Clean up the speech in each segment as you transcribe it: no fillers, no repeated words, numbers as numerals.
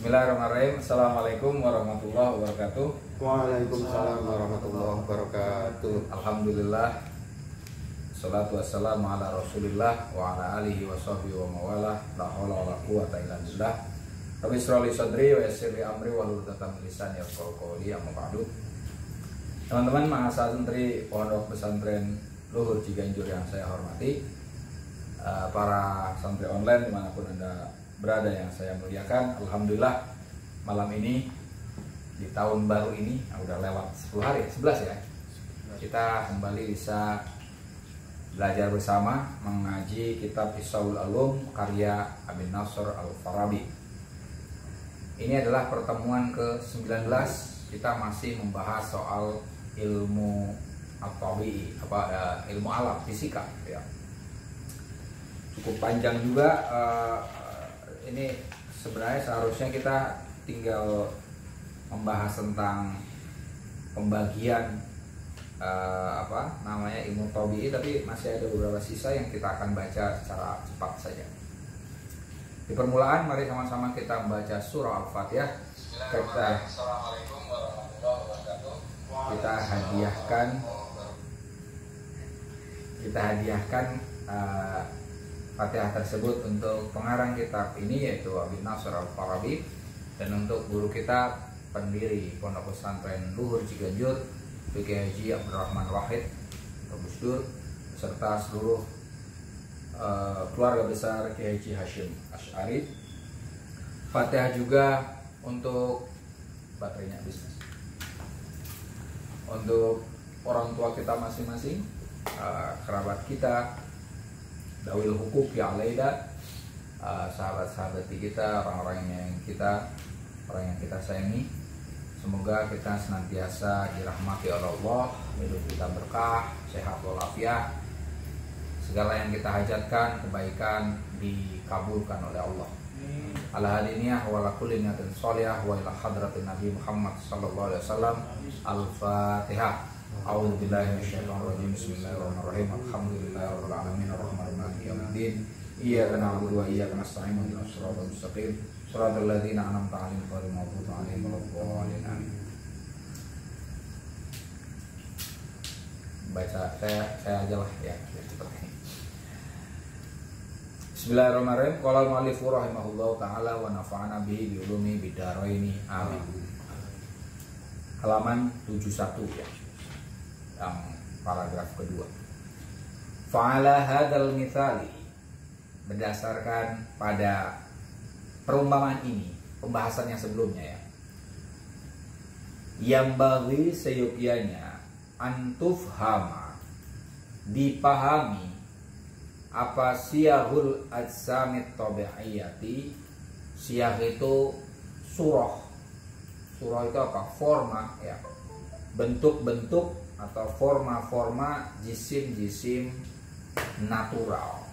Bismillahirrahmanirrahim. Assalamualaikum warahmatullahi wabarakatuh. Waalaikumsalam warahmatullahi wabarakatuh. Alhamdulillah. Salatu wassalamu ala Rasulillah wa ala alihi wa sahbihi wa mawalah. La haula wala quwata illa billah. Rabbi shrah li sadri wa yassir li amri wahlul 'uqdatam min lisani yafqahu qawli. Amma ba'du. Teman-teman mahasiswa santri Pondok Pesantren Luhur Ciganjur yang saya hormati, para santri online dimanapun Anda berada yang saya muliakan, alhamdulillah malam ini di tahun baru ini udah lewat 10 hari, 11 ya, kita kembali bisa belajar bersama mengaji kitab Ihsaul Ulum karya Abi Nasr Al-Farabi. Ini adalah pertemuan ke-19, kita masih membahas soal ilmu at-tabi'i, ilmu alam, fisika ya. Cukup panjang juga. Ini sebenarnya seharusnya kita tinggal membahas tentang pembagian ilmu tabi'i, tapi masih ada beberapa sisa yang kita akan baca secara cepat saja. Di permulaan mari sama-sama kita membaca surah Al-Fatihah. Kita hadiahkan Fatihah tersebut untuk pengarang kitab ini, yaitu Abi Nasr Al-Farabi, dan untuk guru kita pendiri Pondok Pesantren Luhur Ciganjur, Kiai Haji Abdurrahman Wahid Gus Dur, serta seluruh keluarga besar Kiai Haji Hashim Asy'ari. Fatihah juga untuk baterainya bisnis, untuk orang tua kita masing-masing, kerabat kita, dawil hukuk ya alaida, sahabat-sahabat kita, orang yang kita sayangi. Semoga kita senantiasa dirahmati oleh Allah, hidup kita berkah, sehat walafiat, segala yang kita hajatkan, kebaikan dikabulkan oleh Allah. Ala hadiniyah wa ala kulli niyatin sholihah wa ila hadratin Nabi Muhammad sallallahu alaihi wasallam. Al-Fatihah. A'udzu billahi minasyaitonir rajim. Bismillahirrahmanirrahim. Alhamdulillahirabbil alamin arrahmanir rahim yaumiddin. Iyyaka na'budu wa iyyaka nasta'in. Ihdinas siratal mustaqim. Shiratal ladzina an'amta 'alaihim ghairil maghdubi 'alaihim waladdallin. Amin. Baca saya aja lah ya, seperti ini. Bismillahirrahmanirrahim. Qala al-mu'allif rahimahullahu ta'ala wa nafa'ana bihi bi ulumi bidaraini. Amin. Halaman 71 ya, yang paragraf kedua. Fa'ala hadzal mitsali, berdasarkan pada perumpamaan ini, pembahasan yang sebelumnya ya, yang bagi seyogyanya antufhama, dipahami apa siyahul ajsamit tabi'iyati. Siyah itu surah itu apa? Forma ya, bentuk-bentuk atau forma-forma jisim-jisim natural.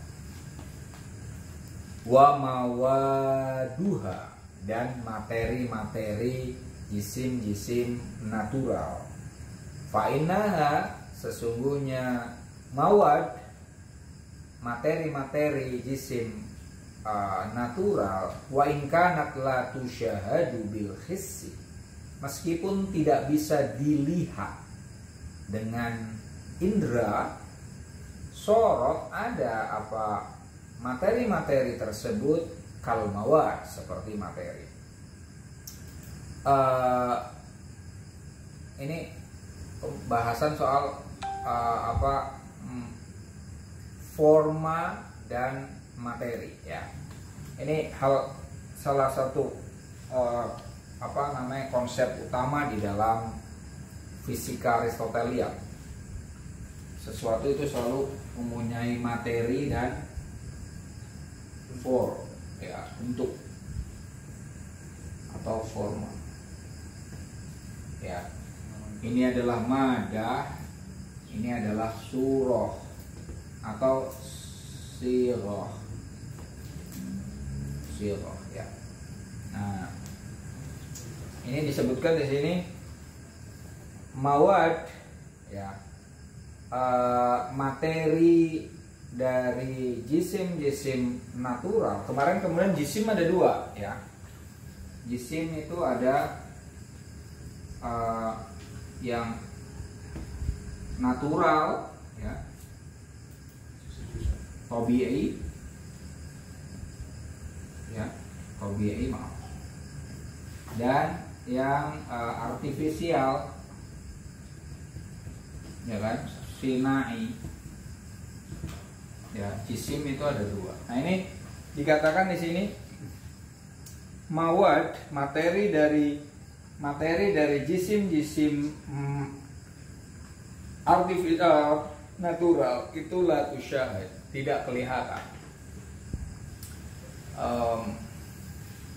Wa mawaduha, dan materi-materi jisim-jisim natural. Fa'innaha, sesungguhnya mawad, materi-materi jisim natural, wa in kanat la tusyahadu bil hissi, meskipun tidak bisa dilihat dengan indera, sorot, ada apa materi-materi tersebut kal mawad, seperti materi. Ini pembahasan soal forma dan materi ya. Ini salah satu konsep utama di dalam fisika Aristotelian. Sesuatu itu selalu mempunyai materi dan form ya, bentuk atau forma ya. Ini adalah madah, ini adalah surah atau sirah ya. Nah, ini disebutkan di sini mawad ya, materi dari jisim-jisim natural. Kemarin kemudian jisim ada dua ya, jisim itu ada yang natural, ya, tabi'i, ya, tabi'i maaf, dan yang artifisial, ya kan, sinai. Ya, jisim itu ada dua. Nah, ini dikatakan di sini mawad, materi dari jisim artifisial natural itu la tusyahad, tidak kelihatan.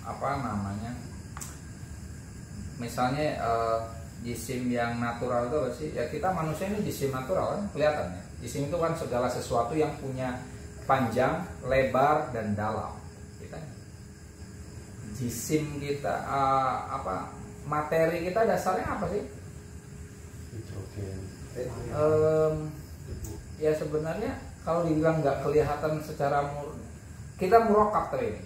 Apa namanya? Misalnya jisim yang natural itu apa sih? Ya, kita manusia ini jisim natural kan, kelihatan ya. Jisim itu kan segala sesuatu yang punya panjang, lebar, dan dalam. Kita jisim kita materi kita dasarnya apa sih? Ya sebenarnya kalau dibilang nggak kelihatan secara kita murokab tadi.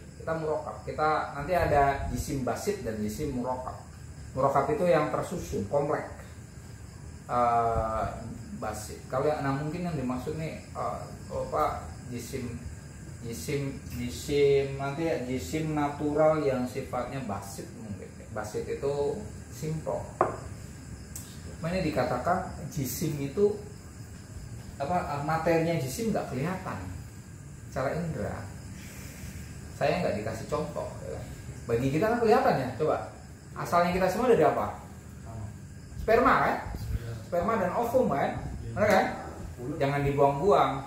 Kita nanti ada jisim basit dan jisim murokab. Murokab itu yang tersusun, kompleks. Basit. Kalau mungkin yang dimaksud nih jisim nanti ya, jisim natural yang sifatnya basit mungkin. Basit itu simple. Makanya dikatakan jisim itu materinya jisim nggak kelihatan secara indera. Saya nggak dikasih contoh. Ya. Bagi kita kan kelihatan ya. Coba asalnya kita semua dari apa? Sperma kan? Sperma dan ovum kan? Benar kan? Jangan dibuang-buang.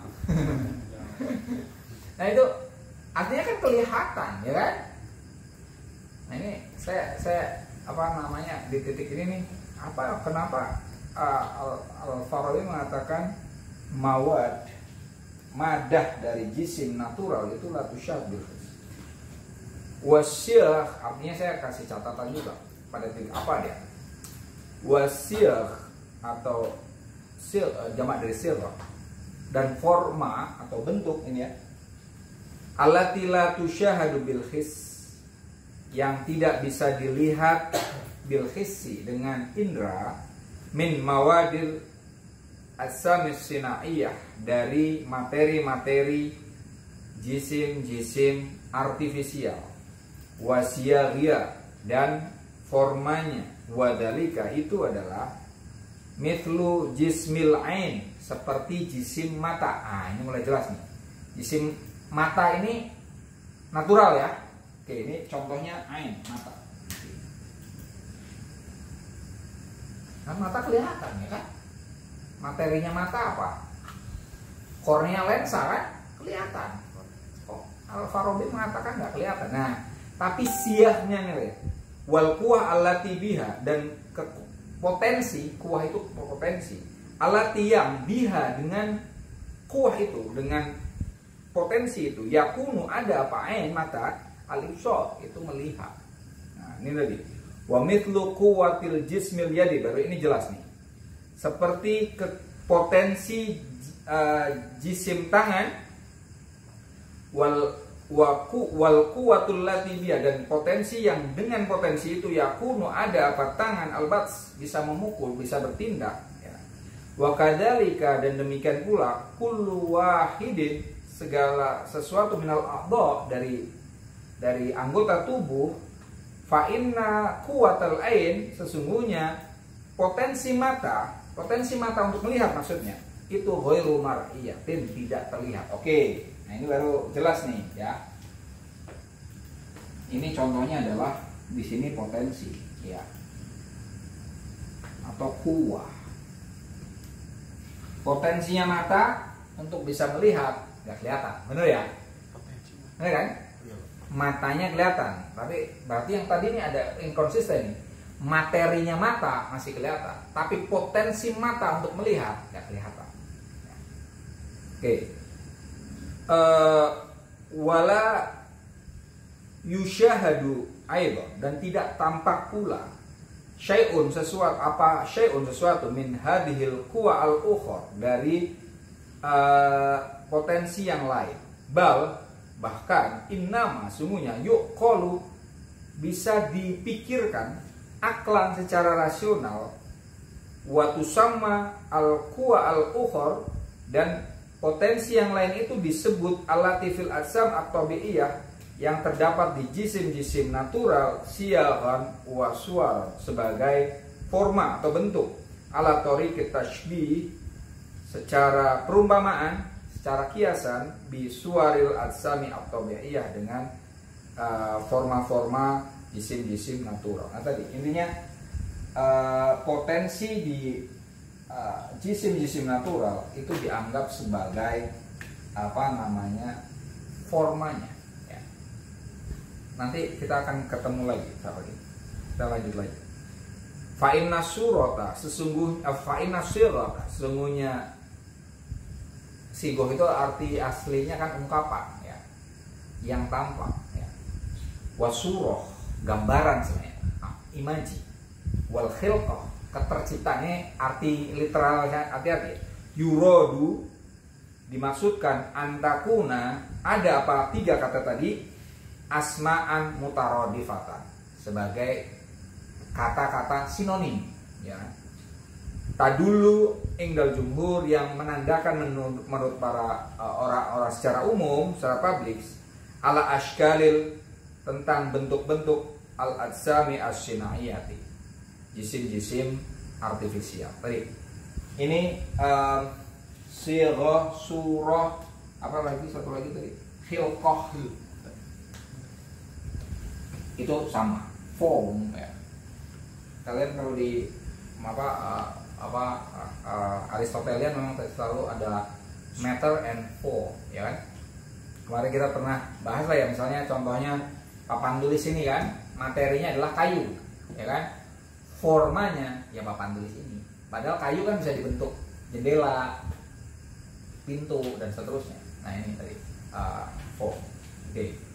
Nah itu artinya kan kelihatan, ya kan? Nah ini saya di titik ini nih, kenapa Al-Farabi mengatakan madah dari jisim natural itu la tusyabih. Wasyah, artinya saya kasih catatan juga pada titik apa dia? Wasyah atau jamak dari sirah, dan forma atau bentuk ini ya, allati la tusyahadu bil his, yang tidak bisa dilihat bil hissi dengan indra, min mawadil asamis sinaiyah, dari materi-materi jisim-jisim artifisial, wasiyagiyah, dan formanya, wadalika itu adalah mithlu jismil ain, seperti jisim mata. Ini mulai jelas nih. Jisim mata ini natural ya. Oke, ini contohnya ain, mata. Nah, mata kelihatan ya kan? Materinya mata apa? Kornea lensa kan? Kelihatan. Al-Farabi mengatakan nggak kelihatan. Nah, tapi siyahnya nih, wal quwah allati biha, dan potensi, kuah itu potensi, alati yang biha, dengan kuah itu, dengan potensi itu, yakunu ada apa mata, al-ibsar itu melihat. Nah ini tadi, wa mithlu quwwatil jismil yadi, baru ini jelas nih, seperti potensi jisim tangan, wal quwwatul lati biha, dan potensi yang dengan potensi itu yakunu ada apa tangan albats, bisa memukul, bisa bertindak ya. Wa kadzalika, dan demikian pula kullu wahidin, segala sesuatu minal a'dha, dari anggota tubuh, fa inna quwwatal ain, sesungguhnya potensi mata untuk melihat maksudnya itu ghairu mar'iyatin, tidak terlihat. Oke. Nah ini baru jelas nih ya. Ini contohnya adalah di sini potensi ya, atau kuah. Potensinya mata untuk bisa melihat nggak kelihatan, benar ya? Benar kan? Matanya kelihatan, tapi berarti yang tadi ini ada inkonsisten. Materinya mata masih kelihatan, tapi potensi mata untuk melihat nggak kelihatan. Oke. Wala yusyahadu aidan, dan tidak tampak pula syai'un sesuatu min hadhil quwa al-ukhra, dari potensi yang lain, bahkan innama, sungguhnya yuqalu, bisa dipikirkan aklan secara rasional, wa tusamma al-quwa al-ukhor, dan potensi yang lain itu disebut allati fil ajsam at-tabi'iyah, yang terdapat di jisim-jisim natural, siyagan wa suwar, sebagai forma atau bentuk, ala tariqit tashbih, secara perumpamaan, secara kiasan, bi suwaril ajsami at-tabi'iyah, dengan forma-forma jisim-jisim natural. Nah tadi intinya potensi di jisim-jisim natural itu dianggap sebagai formanya ya. Nanti kita akan ketemu lagi, kita lanjut lagi. Fa'inna surata, sesungguhnya sigoh itu arti aslinya kan ungkapan ya, yang tampak ya. Wasuroh, gambaran sebenarnya, imaji. Wal khilqah, keterciptaannya arti literalnya, arti yurodu, dimaksudkan antakuna, ada apa 3 kata tadi, asma'an mutarodifatan, sebagai kata-kata sinonim ya. Tadulu ingdal jumhur, yang menandakan menurut para orang-orang secara umum, secara publik, ala ashkalil, tentang bentuk-bentuk al-ajsami as-sinaiyati, jisim-jisim artifisial. Tadi ini sirah, surah, apa lagi, satu lagi tadi, khilqah, itu sama form ya. Kalian kalau di Aristotelian memang selalu ada matter and form ya kan. Kemarin kita pernah bahas lah ya, misalnya contohnya papan tulis ini kan, materinya adalah kayu ya kan, formanya ya papan tulis ini, padahal kayu kan bisa dibentuk jendela, pintu, dan seterusnya. Nah ini tadi form. Oke.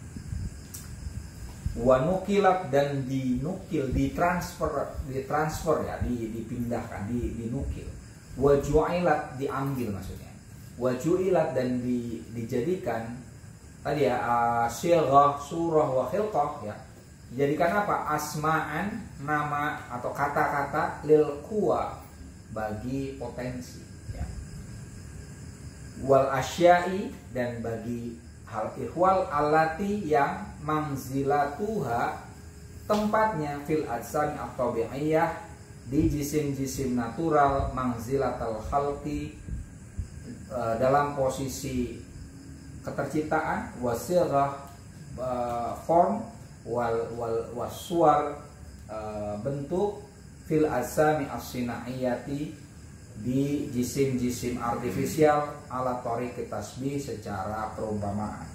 Wanukilat, dan dinukil, ditransfer ya, dipindahkan, dinukil. Wajuilat, diambil maksudnya. Wajuilat, dan dijadikan tadi ya, sirah, surah, wa khilqah ya. Dijadikan apa? Asma'an, nama atau kata-kata, lil quwa, bagi potensi ya. Wal asyai, dan bagi hal ihwal alati, yang manzilatuha, tempatnya, fil ajsami at-tabi'iyah, di jisim-jisim natural, manzilatal khalqi, dalam posisi keterciptaan, wasirah, form, waswar, bentuk, fil ajsami as-sinaiyati, di jisim-jisim artifisial, ala tariqit tasbih, secara perumpamaan.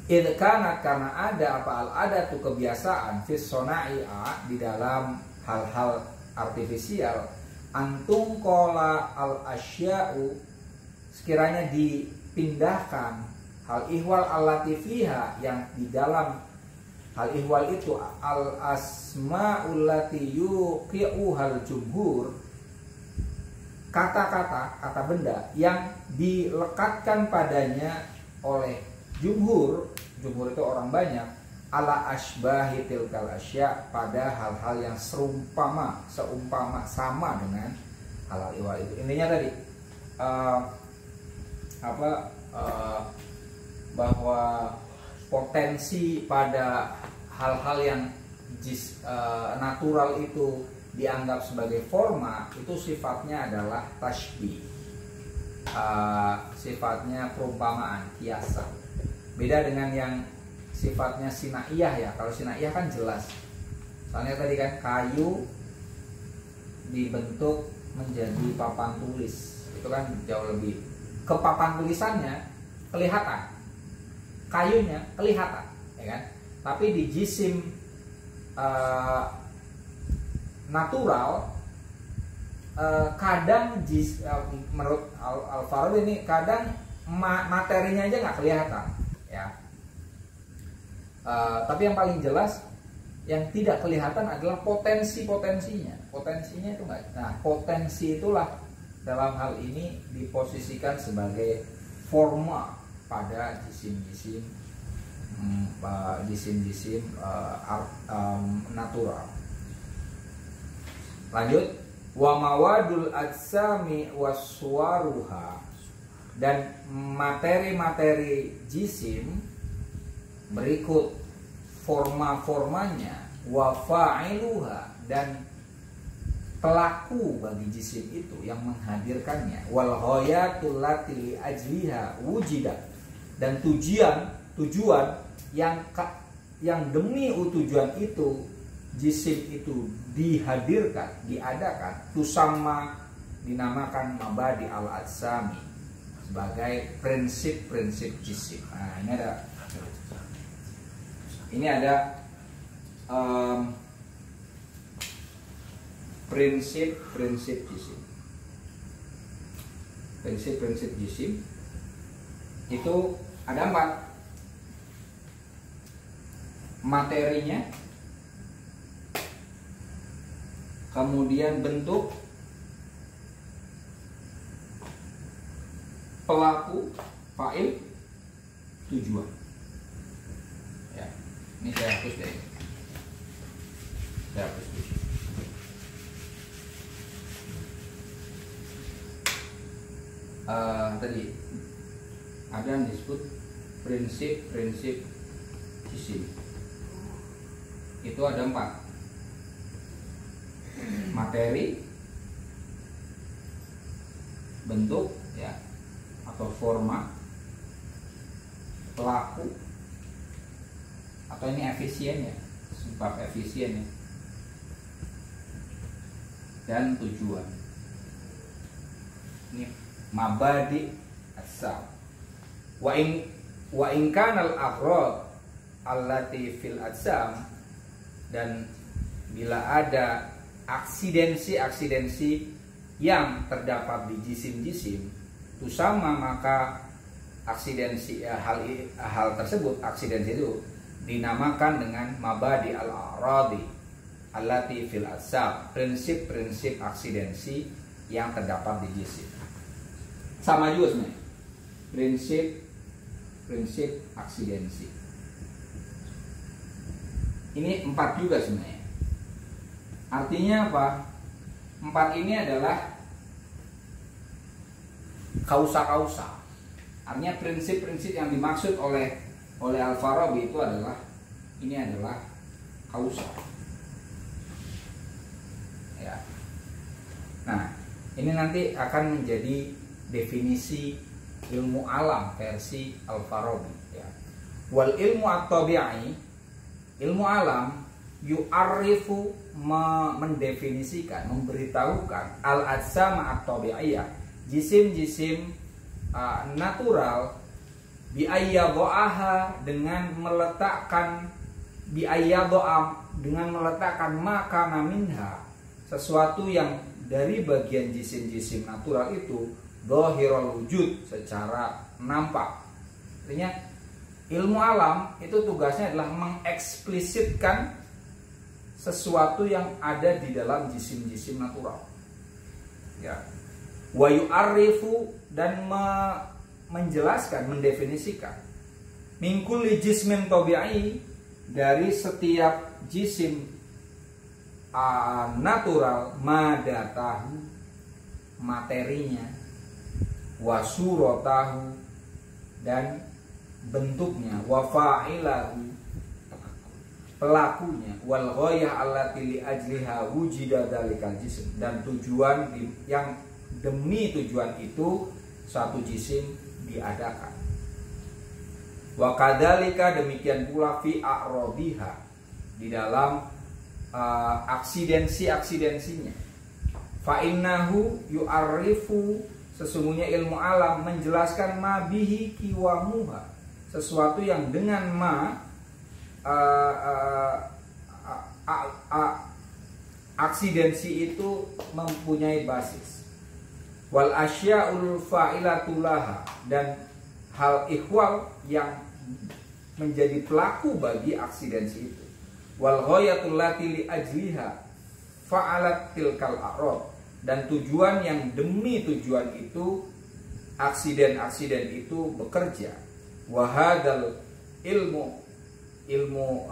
Idkanat, karena ada apa al-adatu, kebiasaan, fis sona'i'a, di dalam hal-hal artifisial, antum kola al-asya'u, sekiranya dipindahkan hal ihwal allati fiha, yang di dalam hal ihwal itu, al-asma'ul lati yuqi'uhal jumhur, kata benda yang dilekatkan padanya oleh jumhur itu orang banyak, ala asbahi tilkal asya, pada hal-hal yang seumpama sama dengan hal ihwal itu. Intinya tadi bahwa potensi pada hal-hal yang natural itu dianggap sebagai forma, itu sifatnya adalah tashbih, sifatnya perumpamaan, kiasan. Beda dengan yang sifatnya sinaiyah ya. Kalau sinaiyah kan jelas, soalnya tadi kan kayu dibentuk menjadi papan tulis, itu kan jauh lebih ke papan tulisannya kelihatan, kayunya kelihatan ya kan. Tapi di jisim natural, kadang menurut Al-Farabi ini, kadang materinya aja nggak kelihatan ya. Tapi yang paling jelas, yang tidak kelihatan adalah potensinya itu nggak. Nah, potensi itulah dalam hal ini diposisikan sebagai forma pada jisim-jisim jisim-jisim natural. Lanjut, wa mawadul ajsami waswaruha, dan materi-materi jisim berikut forma-formanya, wa fa'iluha, dan pelaku bagi jisim itu yang menghadirkannya, wal ghayatul lati li ajliha wujidat, dan tujuan yang demi tujuan itu jisim itu dihadirkan, diadakan, tusamma, dinamakan mabadi al-ajsami, sebagai prinsip-prinsip jisim. Nah, ini ada prinsip-prinsip jisim. Prinsip-prinsip jisim itu ada 4. Materinya, kemudian bentuk, pelaku, fa'il, tujuan. Ya, ini saya hapus deh. Saya hapus dulu. Tadi ada yang disebut prinsip-prinsip jisim. Itu ada 4. Materi, bentuk, ya, atau forma, pelaku, atau ini efisien, ya, sebab efisien, ya, dan tujuan. Ini mabadi asal. Wa in kana al-aghrad allati fil ajsam, dan bila ada aksidensi yang terdapat di jisim-jisim, itu sama, maka hal tersebut, aksidensi itu dinamakan dengan mabadi al-aradi allati fil ajsam, prinsip-prinsip aksidensi yang terdapat di jisim. Sama juga sebenarnya, prinsip aksidensi. Ini 4 juga sebenarnya. Artinya apa? 4 ini adalah kausa. Artinya prinsip-prinsip yang dimaksud oleh Al-Farabi itu adalah kausa. Ya. Nah, ini nanti akan menjadi definisi ilmu alam versi Al-Farabi, ya. Wal ilmu at-tabi'i, ilmu alam, yu'arrifu, mendefinisikan, memberitahukan al-ajsam at-tabi'iyah, jisim-jisim natural, bi'ayyadha'aha, dengan meletakkan makana minha, sesuatu yang dari bagian jisim-jisim natural itu dhahirul wujud, secara nampak. Artinya ilmu alam itu tugasnya adalah mengeksplisitkan sesuatu yang ada di dalam jisim-jisim natural. Ya. Wa yu'arrifu, dan menjelaskan, mendefinisikan, min kulli jismin tabi'i, dari setiap jisim natural, madatahu, materinya, wasuratahu, dan bentuknya, wa fa'ilahu, pelakunya, wal ghayah allati li ajliha wujida dzalikal jism, dan tujuan yang demi tujuan itu satu jisim diadakan. Wa kadzalika, demikian pula fi a'radiha, di dalam aksidensinya. Fa innahu yu'arrifu, sesungguhnya ilmu alam menjelaskan ma bihi kiwamuha, sesuatu yang dengan aksidensi itu mempunyai basis. Wal asya'ul fa'ilatulaha, dan hal ihwal yang menjadi pelaku bagi aksidensi itu. Wal ghayatul lati li ajliha fa'alat tilkal a'rad, dan tujuan yang demi tujuan itu aksiden itu bekerja. Wa hadzal ilmu ilmu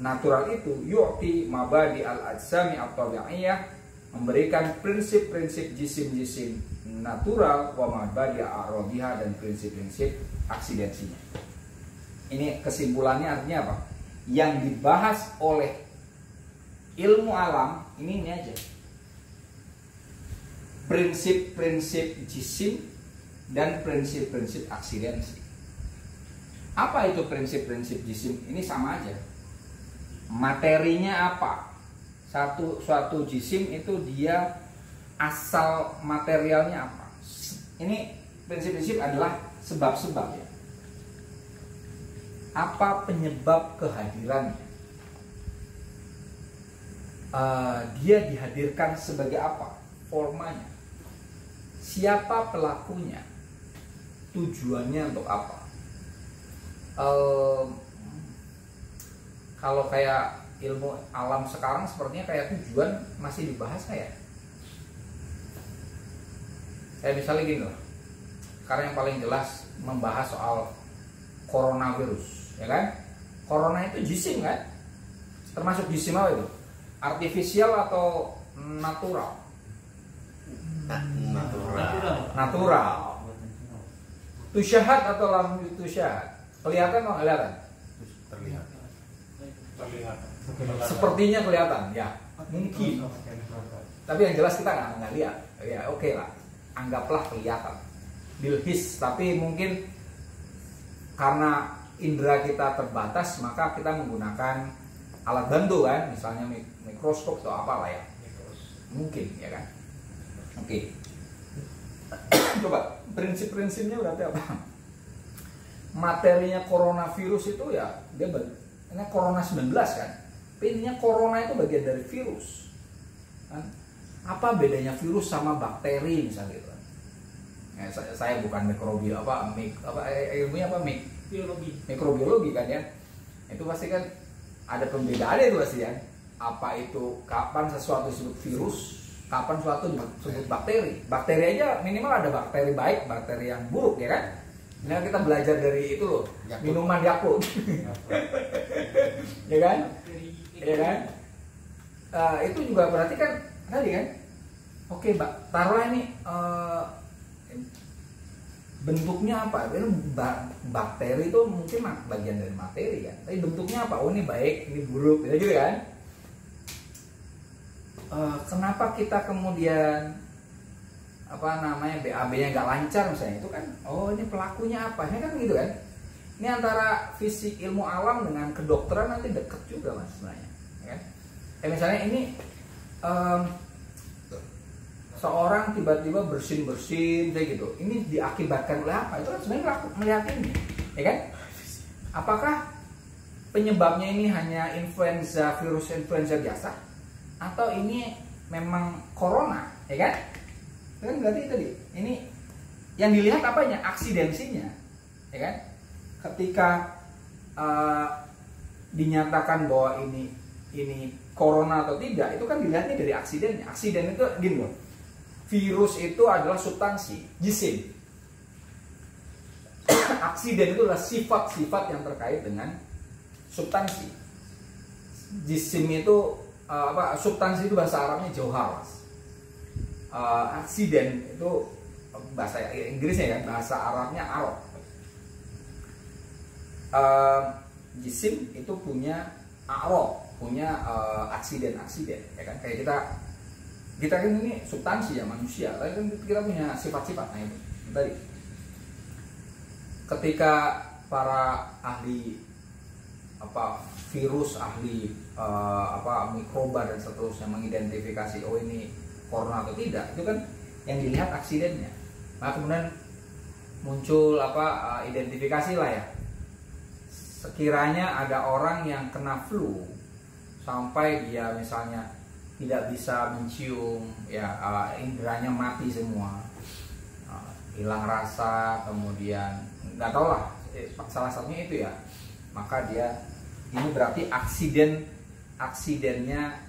natural itu yu'ti mabadi al-ajsami at-tabi'iyah, memberikan prinsip-prinsip jisim-jisim natural, wa mabadi a'radiha, dan prinsip-prinsip aksidensinya. Ini kesimpulannya artinya apa? Yang dibahas oleh ilmu alam ini aja. Prinsip-prinsip jisim dan prinsip-prinsip aksidensi. Apa itu prinsip-prinsip jisim? Ini sama aja. Materinya apa? Suatu jisim itu dia asal materialnya apa? Ini prinsip-prinsip adalah sebab-sebab ya. Apa penyebab kehadirannya? Dia dihadirkan sebagai apa? Formanya. Siapa pelakunya? Tujuannya untuk apa? Kalau kayak ilmu alam sekarang sepertinya kayak tujuan masih dibahas kayak misalnya gini loh. Sekarang yang paling jelas membahas soal coronavirus, ya kan? Corona itu jisim kan? Termasuk jisim apa itu? Artifisial atau natural? Natural. Tusyahat atau lam tusyahat? Kelihatan atau kelihatan? Terlihat. Sepertinya kelihatan, ya mungkin. Tapi yang jelas kita nggak lihat. Ya oke lah, anggaplah kelihatan. Bilhis, tapi mungkin karena indera kita terbatas, maka kita menggunakan alat bantu kan, misalnya mikroskop atau apalah ya. Mungkin, ya kan? Oke. Coba prinsip-prinsipnya berarti apa? Materinya coronavirus itu ya dia ini corona 19 kan. Tapi intinya corona itu bagian dari virus. Kan? Apa bedanya virus sama bakteri misalnya gitu kan? Ya, saya bukan mikrobiologi ilmunya apa mikrobiologi kan ya. Itu pasti kan ada pembedaannya itu pasti ya. Apa itu kapan sesuatu disebut virus, kapan sesuatu disebut bakteri. Bakteri aja minimal ada bakteri baik, bakteri yang buruk ya kan. Nah kita belajar dari itu loh, Yakult. Minuman Yakult, ya kan, ya kan. Itu juga berarti kan tadi kan, oke, taruhlah ini bentuknya apa? Bakteri itu mungkin bagian dari materi kan, tapi bentuknya apa? Oh ini baik, ini buruk, gitu kan. Kenapa kita kemudian BAB-nya nggak lancar misalnya, itu kan ini pelakunya apa, ini kan gitu kan. Ini antara fisik ilmu alam dengan kedokteran nanti deket juga mas sebenarnya ya kan? Misalnya ini seorang tiba-tiba bersin kayak gitu, ini diakibatkan oleh apa? Itu kan sebenarnya melihat ini ya kan. Apakah penyebabnya ini hanya virus influenza biasa, atau ini memang corona ya kan? Kan berarti tadi ini yang dilihat apanya? Aksidensinya ya kan. Ketika dinyatakan bahwa ini corona atau tidak, itu kan dilihatnya dari aksidennya. Aksiden itu gini loh, virus itu adalah substansi jisim. Aksiden itu adalah sifat-sifat yang terkait dengan substansi. Jisim itu substansi itu bahasa Arabnya jauhar. Aksiden itu bahasa Inggrisnya kan, bahasa Arabnya arok. Jisim itu punya arok, punya aksiden ya kan. Kayak kita kan ini substansi ya, manusia, tapi kan kita punya sifat-sifat. Nah itu tadi ketika para ahli virus, ahli mikroba dan seterusnya mengidentifikasi ini corona atau tidak, itu kan yang dilihat aksidennya. Nah kemudian muncul identifikasi lah ya. Sekiranya ada orang yang kena flu sampai dia misalnya tidak bisa mencium ya, inderanya mati semua, hilang rasa, kemudian nggak tahu lah, salah satunya itu ya, maka dia ini berarti aksidennya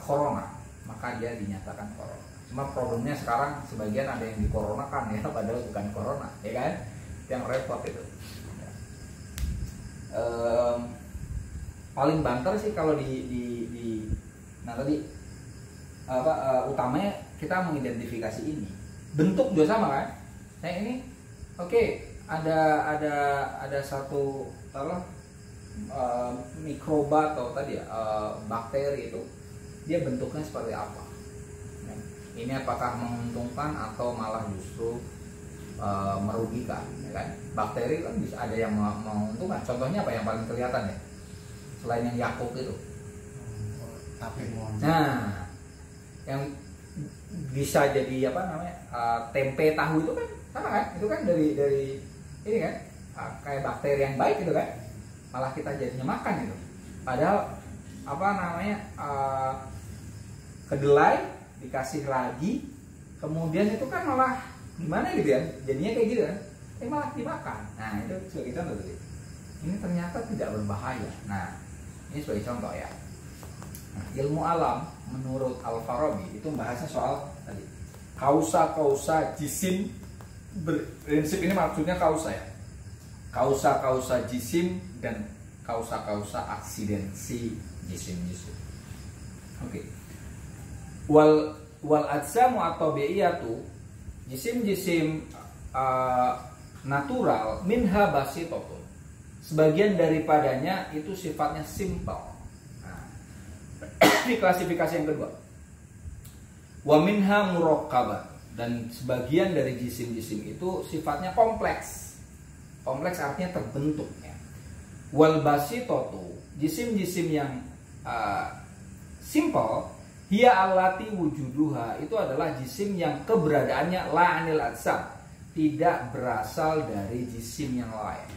corona, maka dia dinyatakan corona. Cuma problemnya sekarang sebagian ada yang dikoronakan ya, padahal bukan corona, ya kan? Yang repot itu. paling banter sih kalau nah tadi utamanya kita mengidentifikasi ini. Bentuk juga sama kan? Nah ini oke, ada satu mikroba atau tadi ya bakteri itu dia bentuknya seperti apa? Nah, ini apakah menguntungkan atau malah justru merugikan, ya kan? Bakteri kan bisa ada yang menguntungkan. Contohnya apa yang paling kelihatan ya? Selain yang Yakult itu. Nah, yang bisa jadi apa namanya tempe tahu itu kan sama kan? Itu kan dari ini kan kayak bakteri yang baik gitu kan? Malah kita jadinya makan itu. Padahal apa namanya kedelai dikasih ragi, kemudian itu kan malah gimana gitu ya, jadinya kayak gitu kan, malah dimakan. Nah itu sebagai contoh tadi. Ini ternyata tidak berbahaya. Nah ini sebagai contoh ya. Nah, ilmu alam menurut Al-Farabi itu bahasnya soal tadi kausa jisim. Prinsip ini maksudnya kausa ya, kausa jisim dan kausa aksidensi jisim. Oke. Wal ajsamu atau bi'iyatu jisim natural minha basitotun. Sebagian daripadanya itu sifatnya simple. Nah, ini klasifikasi yang kedua. Wa minha murakkabah, dan sebagian dari jisim-jisim itu sifatnya kompleks. Kompleks artinya terbentuk ya. Wal basitotu, jisim-jisim yang simple, hiya allati wujuduha, itu adalah jisim yang keberadaannya la anil ajsam, tidak berasal dari jisim yang lain.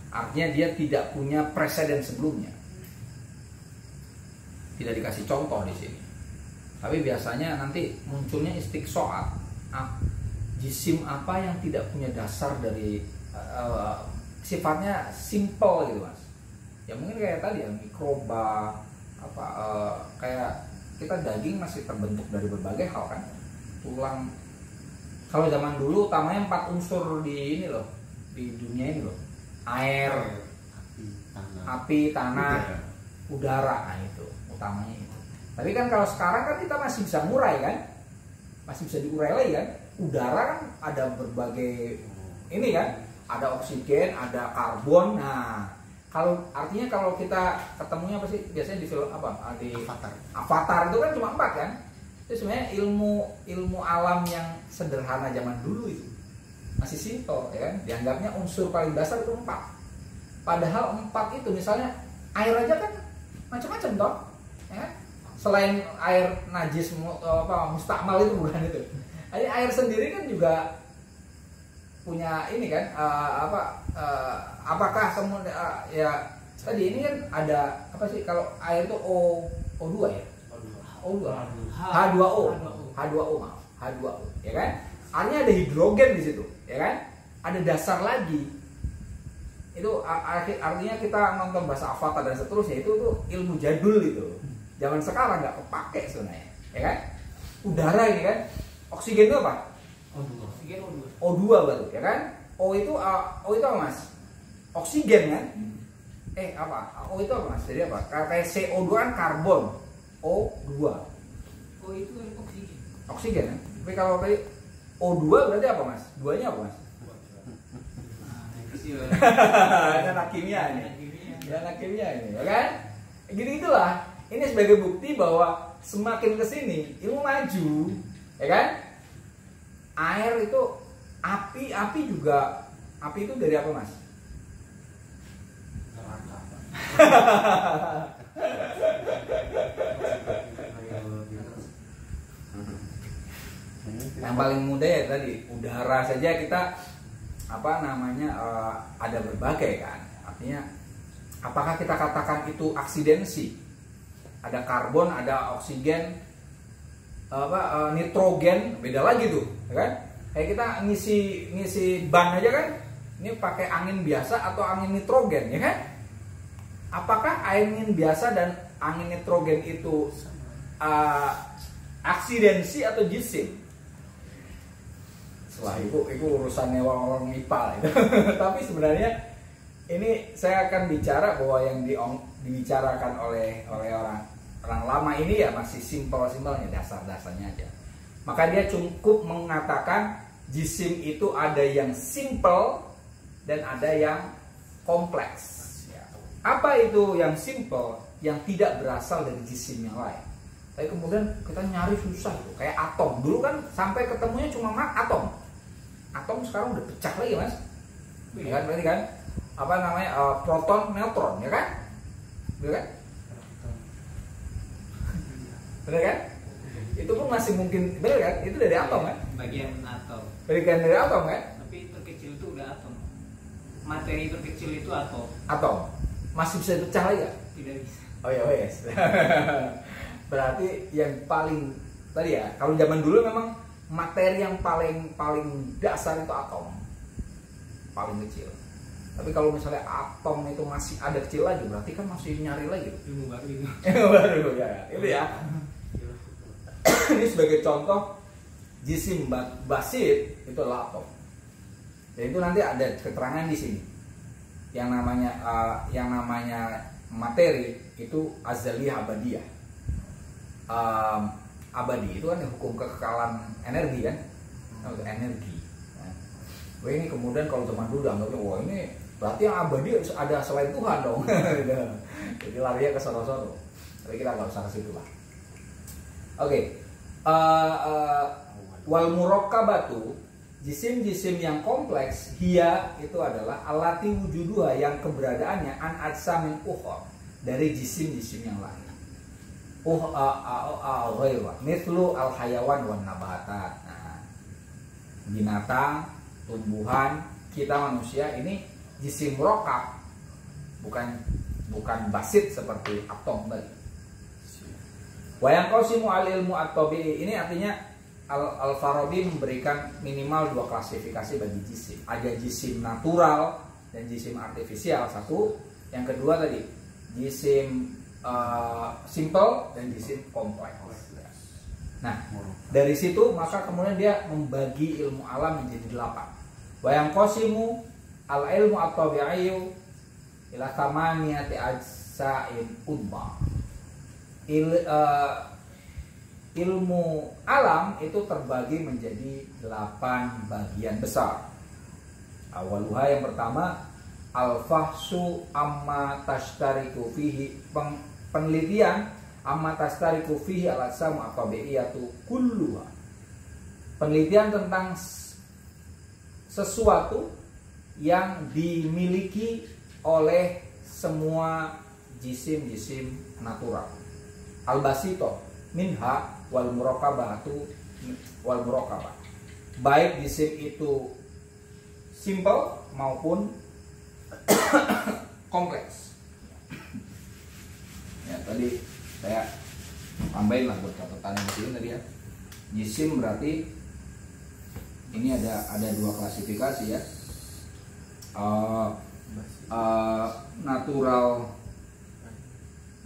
Artinya dia tidak punya preseden sebelumnya. Tidak dikasih contoh di sini. Tapi biasanya nanti munculnya istiqsoat. Jisim apa yang tidak punya dasar dari sifatnya simple gitu mas. Ya mungkin kayak tadi ya mikroba apa kayak kita daging masih terbentuk dari berbagai hal kan. Tulang. Kalau zaman dulu utamanya 4 unsur di ini loh, di dunia ini loh. Air, api, tanah, udara, nah itu utamanya itu. Tapi kan kalau sekarang kan kita masih bisa ngurai kan, masih bisa diurai lagi kan. Udara kan ada berbagai ini kan, ada oksigen, ada karbon. Nah, kalau artinya kalau kita ketemunya apa sih biasanya di film apa? Di Avatar itu kan cuma 4 kan. Itu sebenarnya ilmu alam yang sederhana zaman dulu itu. Masih simple ya kan, dianggapnya unsur paling dasar itu 4. Padahal 4 itu misalnya air aja kan macam-macam toh, ya kan? Selain air najis mustakmal itu bukan itu. Jadi air sendiri kan juga punya ini kan apakah kemudian ya tadi ini kan ada apa sih kalau air itu O2 ya? O2. H2O maaf. H2O ya kan? Artinya ada hidrogen di situ, ya kan? Ada dasar lagi. Itu artinya kita nonton bahasa Avatar dan seterusnya itu tuh ilmu jadul itu. Zaman sekarang nggak kepake sebenarnya, ya kan? Udara ini kan, oksigen itu apa? O2 baru, ya kan? O itu apa mas? Oksigen kan? Apa? O itu apa mas? Jadi apa? Kayak CO2 kan karbon, O2. O itu oksigen. Oksigen kan? Tapi kalau tadi O2 berarti apa mas? Duanya apa mas? Ada anak kimia ini. Ya anak kimia ini, ya kan? Gitu-gitulah. Ini sebagai bukti bahwa semakin kesini ilmu maju, ya kan? Air itu api juga. Api itu dari apa mas? Yang paling mudah ya tadi udara saja kita apa namanya ada berbagai kan, artinya apakah kita katakan itu aksidensi, ada karbon, ada oksigen, nitrogen, beda lagi tuh, ya kan? Kayak kita ngisi ban aja kan, ini pakai angin biasa atau angin nitrogen, ya kan? Apakah angin biasa dan angin nitrogen itu aksidensi atau jisim? Wah itu urusannya orang IPA itu. Tapi sebenarnya ini saya akan bicara bahwa yang dibicarakan oleh orang lama ini ya masih simpelnya, dasarnya aja. Maka dia cukup mengatakan jisim itu ada yang simple dan ada yang kompleks. Ya. Apa itu yang simple? Yang tidak berasal dari jisim yang lain. Tapi kemudian kita nyari susah itu, kayak atom. Dulu kan sampai ketemunya cuma atom. Atom sekarang udah pecah lagi, Mas. Ya kan, berarti kan? Apa namanya? Proton, neutron, ya kan? Betul kan? Benar kan? Itu pun masih mungkin, benar kan? Itu dari atom kan? Bagian atom. Bagian dari atom kan? Tapi terkecil itu udah atom. Materi terkecil itu atom. Atom. Masih bisa pecah lagi gak? Tidak bisa. Oh ya wes. Berarti yang paling tadi ya, kalau zaman dulu memang materi yang paling dasar itu atom. Paling kecil. Tapi kalau misalnya atom itu masih ada kecil lagi, berarti kan masih nyari lagi. Ilmu baru itu. Ilmu baru ya. Itu ya. Ini sebagai contoh jisim basit itu adalah atom. Dan itu nanti ada keterangan di sini. Yang namanya materi itu azaliyah abadiyah. Abadi itu kan hukum kekekalan energi kan? Energi. Wah ini kemudian kalau zaman dulu anggapnya wah ini berarti yang abadi ada selain Tuhan dong. Jadi larinya ke sono-sono. Tapi kita nggak usah ke situ lah. Oke. Wal murakkabatu, jisim-jisim yang kompleks, hiya itu adalah alati wujuduha yang keberadaannya an ajsamin ukhra dari jisim-jisim yang lain. Mithlu al hayawan wan nabatat. Nah, binatang, tumbuhan, kita manusia ini jisim murakkab, bukan basit seperti atom tadi. Wayang qasimu al ilmu at-tabi'i, ini artinya Al-Farabi memberikan minimal 2 klasifikasi bagi jisim. Ada jisim natural dan jisim artifisial satu. Yang kedua tadi jisim simple dan jisim kompleks. Nah, dari situ maka kemudian dia membagi ilmu alam menjadi 8. Wayang qasimu al ilmu at-tabi'i ila thamaniyati ajsa'in udma. Ilmu alam itu terbagi menjadi 8 bagian besar. Awaluha yang pertama al-fahsu amma tashtariku fihi, penelitian amma tashtariku fihi al-ajsamu at-tabi'iyatu kulluha. Penelitian tentang sesuatu yang dimiliki oleh semua jisim-jisim natural. Al-basito minha wal murakkabatu wal murakkabah. Baik jisim itu simple maupun kompleks. Ya, tadi saya tambahin lah buat catatan yang di sini tadi ya. Jisim berarti ini ada 2 klasifikasi ya.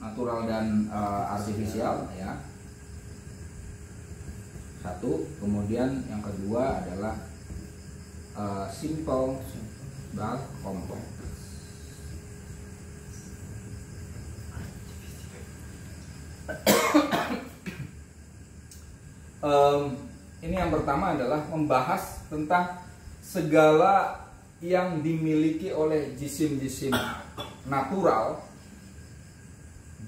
Natural dan artifisial ya. Satu, kemudian yang kedua adalah simple dan kompleks. Ini yang pertama adalah membahas tentang segala yang dimiliki oleh jisim-jisim natural,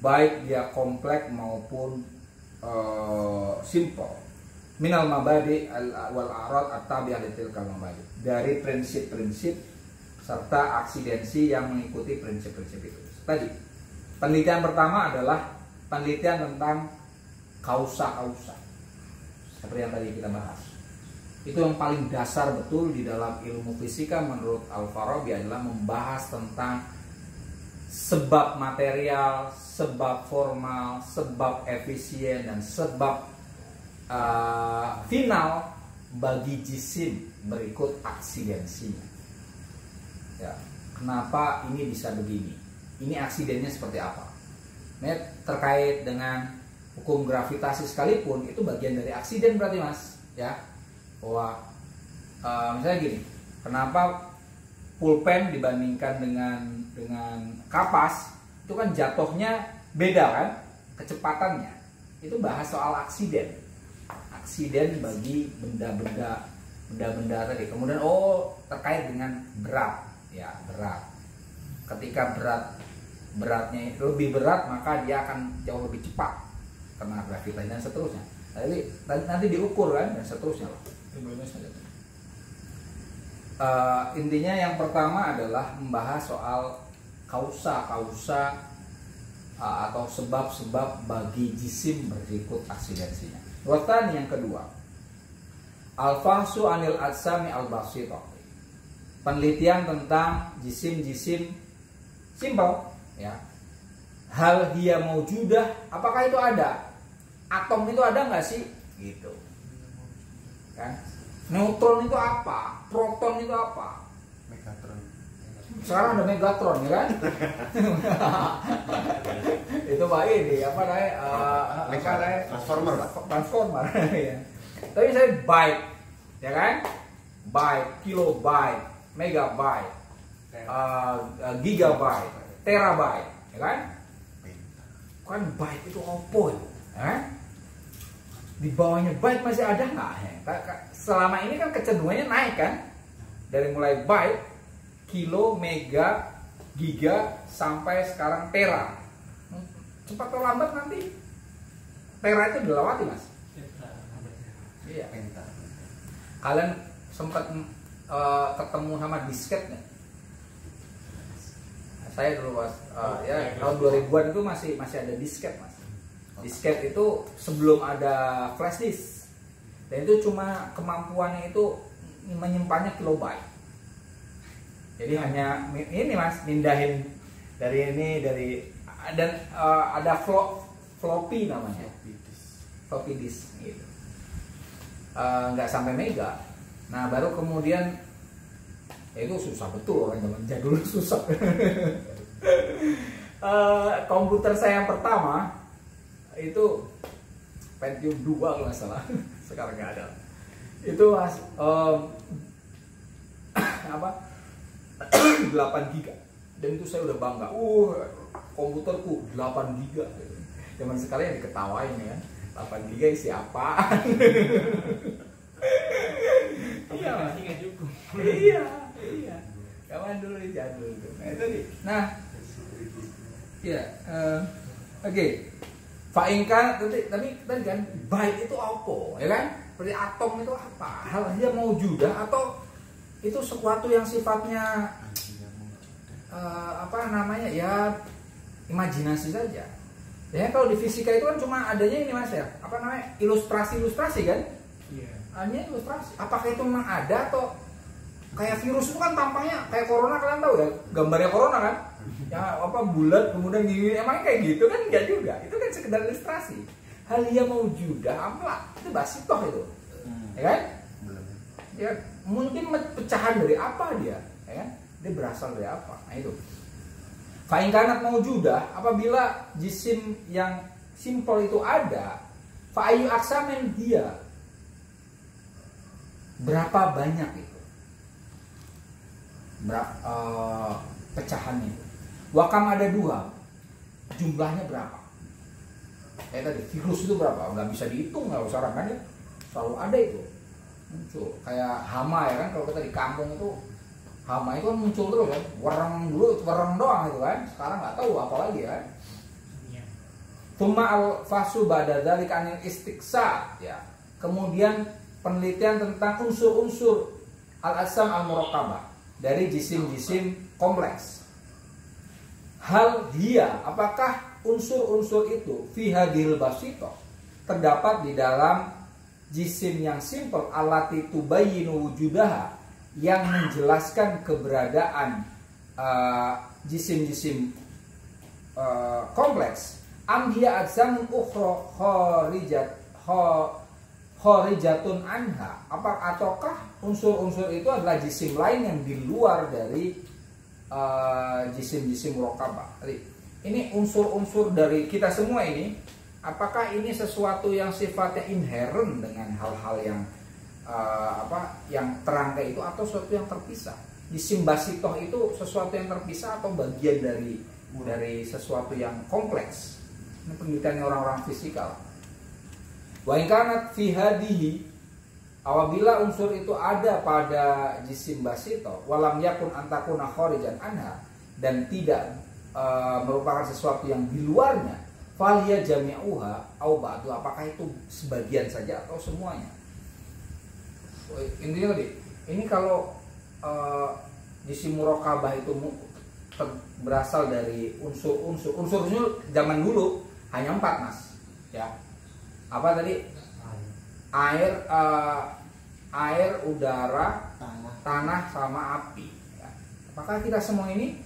baik dia kompleks maupun simple. Minal mabadi wal a'rad at-tabi'ah litilkal mabadi, dari prinsip-prinsip serta aksidensi yang mengikuti prinsip-prinsip itu. Tadi penelitian pertama adalah penelitian tentang kausa, seperti yang tadi kita bahas. Itu yang paling dasar betul di dalam ilmu fisika menurut Al-Farabi adalah membahas tentang sebab material, sebab formal, sebab efisien, dan sebab final bagi jisim berikut aksidensinya. Ya, kenapa ini bisa begini? Ini aksidennya seperti apa? Ini terkait dengan hukum gravitasi sekalipun itu bagian dari aksiden berarti Mas, ya. Bahwa misalnya gini, kenapa pulpen dibandingkan dengan kapas itu kan jatuhnya beda kan kecepatannya. Itu bahas soal aksiden bagi benda-benda tadi. Kemudian terkait dengan berat ya, berat. Ketika beratnya lebih berat maka dia akan jauh lebih cepat kena gravitasi dan seterusnya. Nanti diukur kan dan seterusnya lah. Intinya yang pertama adalah membahas soal kausa atau sebab-sebab bagi jisim berikut aksidensinya. Watan yang kedua, al-fahsu anil atsami al-basithah. Penelitian tentang jisim-jisim simpel ya. Hal hiya maujudah, apakah itu ada? Atom itu ada nggak sih? Gitu. Kan? Neutron itu apa? Proton itu apa? Megatron. Sekarang ada Megatron ya kan? Itu Pak ini apa namanya? Transformer ya. Tapi saya byte ya kan? Byte, kilobyte, megabyte, gigabyte, terabyte ya kan? Kan byte itu opo itu? Ya kan? Di bawahnya byte masih ada nggak? Selama ini kan kecenderungannya naik kan? Dari mulai byte, kilo, mega, giga, sampai sekarang tera. Cepat atau lambat nanti tera itu dilewati mas. Iya. Kalian sempat ketemu sama disket nggak? Saya dulu mas, ya tahun 2000-an itu masih ada disket mas. Disket itu sebelum ada flash disk. Dan itu cuma kemampuannya itu menyimpannya kilobyte. Jadi hanya ini mas, mindahin dari dan ada floppy namanya, floppy disk gitu. Nggak sampai mega. Nah baru kemudian itu susah betul orang zaman jadul susah. Komputer saya yang pertama itu Pentium 2 kalau nggak salah. Sekarang nggak ada. Itu apa 8 giga. Dan itu saya udah bangga. Komputerku 8 giga. Zaman sekarang yang diketawain ya kan. 8 giga isi apaan? Iya, nggak cukup. Iya. Kawan dulu jadul tuh. Nah, ya, oke. Fa'inkan tapi kan byte itu apa, ya kan? Seperti atom itu apa? Hal dia maujudah atau itu sesuatu yang sifatnya ya imajinasi saja. Ya kalau di fisika itu kan cuma adanya ini mas ya, ilustrasi kan? Iya. Hanya ilustrasi. Apakah itu memang ada atau kayak virus itu kan tampaknya kayak corona, kalian tahu ya gambarnya corona kan? Ya bulat kemudian gini, emang kayak gitu kan? Enggak juga. Itu kan sekedar ilustrasi. Hal yang maujudah apalah itu basitoh itu, ya kan? Ya mungkin pecahan dari apa dia, ya kan? Dia berasal dari apa? Nah itu. Fa'inkanat maujudah, apabila jisim yang simpel itu ada, fa'ayu aksamen dia, berapa banyak itu? Pecahannya. Wakam ada 2, jumlahnya berapa? Kayak tadi virus itu berapa? Nggak bisa dihitung kalau sekarang kan ya, selalu ada itu muncul. Kayak hama ya kan, kalau kita di kampung itu hama itu kan muncul terus kan, wereng doang itu kan. Sekarang nggak tahu apa lagi kan. Tsumma al-fasu ba'da dzalika anil istiqsa ya. Kemudian penelitian tentang unsur-unsur al-ajsam al-murakkabah dari jisim-jisim kompleks. Hal dia, apakah unsur-unsur itu fi hadhil basithah terdapat di dalam jisim yang simpel allati tubayyinu wujudaha, yang menjelaskan keberadaan jisim-jisim kompleks, am hiya ajsamun ukhra kharijatun anha, ataukah unsur-unsur itu adalah jisim lain yang di luar dari jisim-jisim murakkabah. Ini unsur-unsur dari kita semua ini, apakah ini sesuatu yang sifatnya inherent dengan hal-hal yang yang terangkai itu, atau sesuatu yang terpisah? jisim basitoh itu sesuatu yang terpisah atau bagian dari sesuatu yang kompleks. Ini penelitiannya orang-orang fisikal. Wa in kanat fi hadihi, apabila unsur itu ada pada jisim basitoh, walam yakun antakuna kharijan anha, dan tidak merupakan sesuatu yang di luarnya, fahiya jami'uha au ba'du, apakah itu sebagian saja atau semuanya. Intinya tadi, ini kalau jisim murokabah itu berasal dari unsur zaman dulu hanya 4 mas, ya. Apa tadi? Air, udara, tanah sama api. Ya. Apakah kita semua ini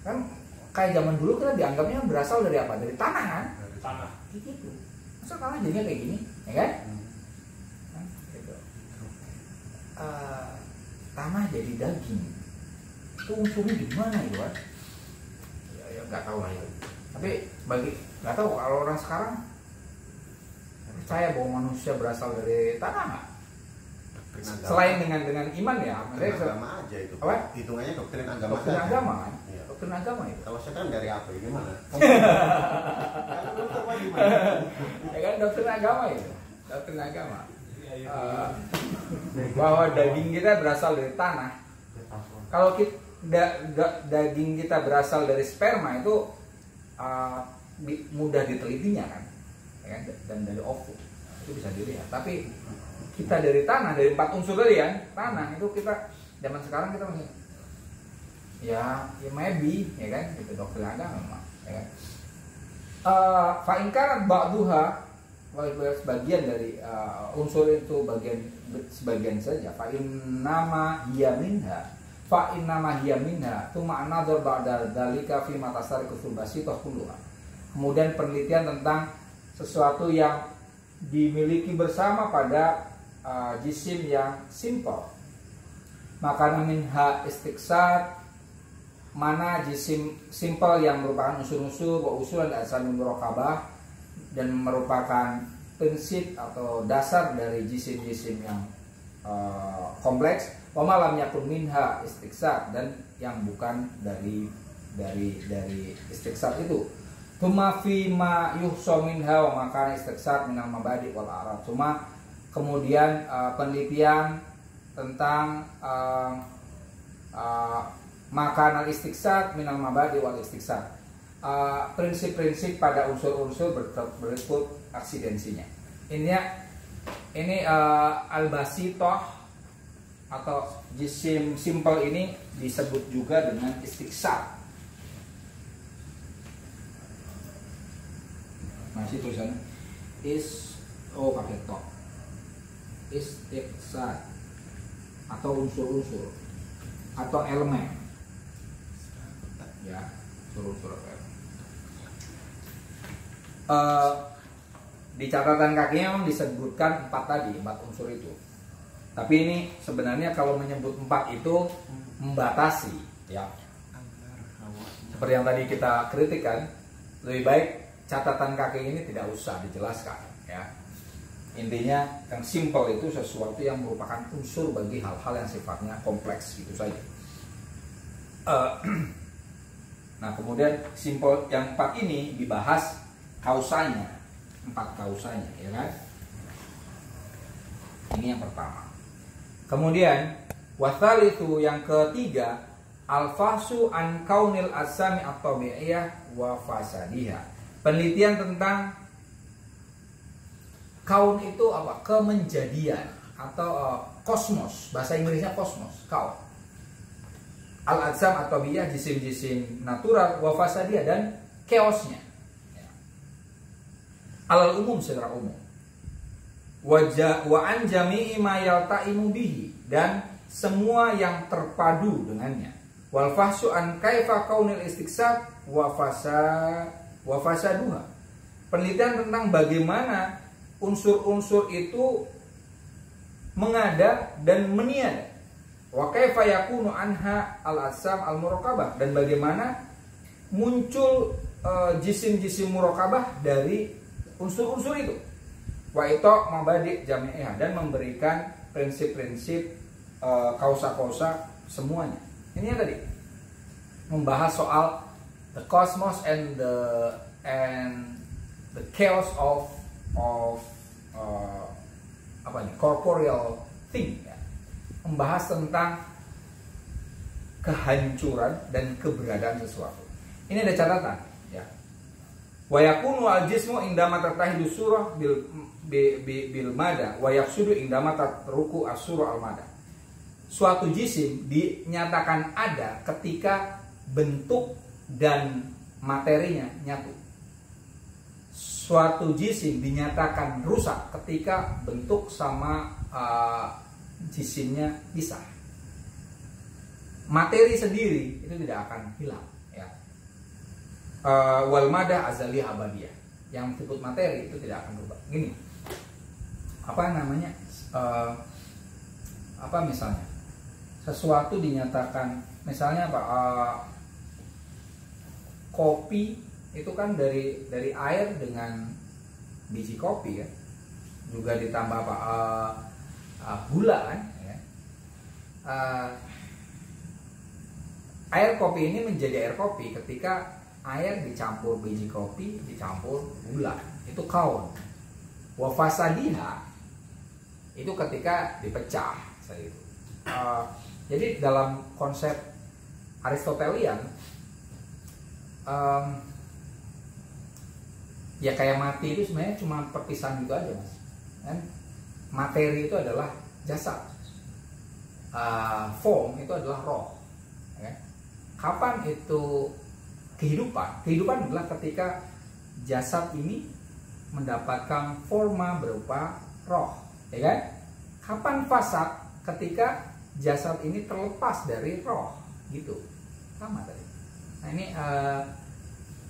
kan kayak zaman dulu kita dianggapnya berasal dari apa? Dari tanah kan? Dari tanah. Gitu. Masa tanah jadinya kayak gini, ya kan? Gitu. Tanah jadi daging. Itu unsurnya di mana itu kan? Ya nggak tahu lah ya. Tapi nggak tahu kalau orang sekarang percaya bahwa manusia berasal dari tanah nggak? Selain dengan iman ya, doktrin agama aja itu. Apa? Hitungannya doktrin agama. Doktrin saja. agama kan? Iya. Doktrin agama itu. Kalau setan dari apa? Gimana? Ya kan doktrin agama itu. Doktrin agama. Bahwa daging kita berasal dari tanah. Kalau daging kita berasal dari sperma itu mudah ditelitinya kan, ya, dan dari ovum itu bisa dilihat. Tapi kita dari tanah, dari 4 unsur tadi kan, tanah itu kita zaman sekarang kita masih ya maybe ya kan, itu doktrin agama ya kan. Fa'inkarat ba'duha, sebagian dari unsur itu sebagian saja. Fa'inama hiya minha tuma anadzar ba'da dzalika fi matasariqu fil basithah kulluha. Kemudian penelitian tentang sesuatu yang dimiliki bersama pada jisim yang simpel. Maka minha istiqsad, mana jisim simpel yang merupakan unsur-unsur wa usulan asal murokabah, dan merupakan prinsip atau dasar dari jisim-jisim yang kompleks. Wa malam yakun minha istiqsad, dan yang bukan dari istiqsad itu. Tuma fi ma yuhsa minha wa makana istiqsad minal mabadi wal a'rad. Cuma kemudian penelitian tentang makanal istiqsad minal mabadi wal istiqsad, prinsip-prinsip pada unsur-unsur berikut aksidensinya. Ini al-basitoh atau jisim simpel ini disebut juga dengan istiqsad. Masih tulisan pakai to. Istiqsad atau unsur-unsur atau elemen, ya, unsur-unsur di catatan kakinya memang disebutkan 4 unsur itu. Tapi ini sebenarnya kalau menyebut 4 itu membatasi, ya. Seperti yang tadi kita kritik kan, lebih baik catatan kaki ini tidak usah dijelaskan, ya. Intinya yang simple itu sesuatu yang merupakan unsur bagi hal-hal yang sifatnya kompleks, gitu saja. Nah, kemudian simple yang 4 ini dibahas kausanya, 4 kausanya, ya kan? Ini yang pertama. Kemudian wasalitu yang ketiga, al-fahsu an kaunil asami at-tabi'iyah wa fasadiha. Penelitian tentang kaun itu apa? Kemenjadian atau kosmos. Bahasa Inggrisnya kosmos, kaun. Al-ajsam atau biyah, jisim-jisim natural, wa fasadiyah, dan chaosnya. Ya. Alal umum, secara umum. Wa an jami'i ma yalta'imu bihi, dan semua yang terpadu dengannya. Wal fahsu an kaifa kaunil istiqsad wa fasaduha. Penelitian tentang bagaimana unsur-unsur itu mengada dan meniada. Wa kaifa yakunu anha al-asam al-muraqabah, dan bagaimana muncul jisim-jisim muraqabah dari unsur-unsur itu. Wa ito mabadi jami'ah, dan memberikan prinsip-prinsip kausa-kausa semuanya. Ini yang tadi membahas soal the cosmos and the chaos of corporeal thing, ya. Membahas tentang kehancuran dan keberadaan sesuatu. Ini ada catatan, ya. Wa yakunu al-jismu indama tatahidu surah bil mada wa yaqsudu indama tatruku as-surah al-mada. Suatu jisim dinyatakan ada ketika bentuk dan materinya nyatu. Suatu jisim dinyatakan rusak ketika bentuk sama jisimnya pisah. Materi sendiri itu tidak akan hilang, ya. Wal mada azali abadiyah. Yang disebut materi itu tidak akan berubah. Gini, misalnya sesuatu dinyatakan, misalnya kopi itu kan dari air dengan biji kopi, ya, juga ditambah gula, kan, ya. Air kopi ini menjadi air kopi ketika air dicampur biji kopi dicampur gula, itu kaun. Wa fasadiha itu ketika dipecah, itu. Jadi dalam konsep Aristotelian, ya kayak mati itu sebenarnya cuma perpisahan gitu aja, Mas. Kan materi itu adalah jasad, form itu adalah roh, ya. Kapan itu kehidupan? Kehidupan adalah ketika jasad ini mendapatkan forma berupa roh, ya kan? Kapan fasad? Ketika jasad ini terlepas dari roh, gitu. Sama tadi. Nah ini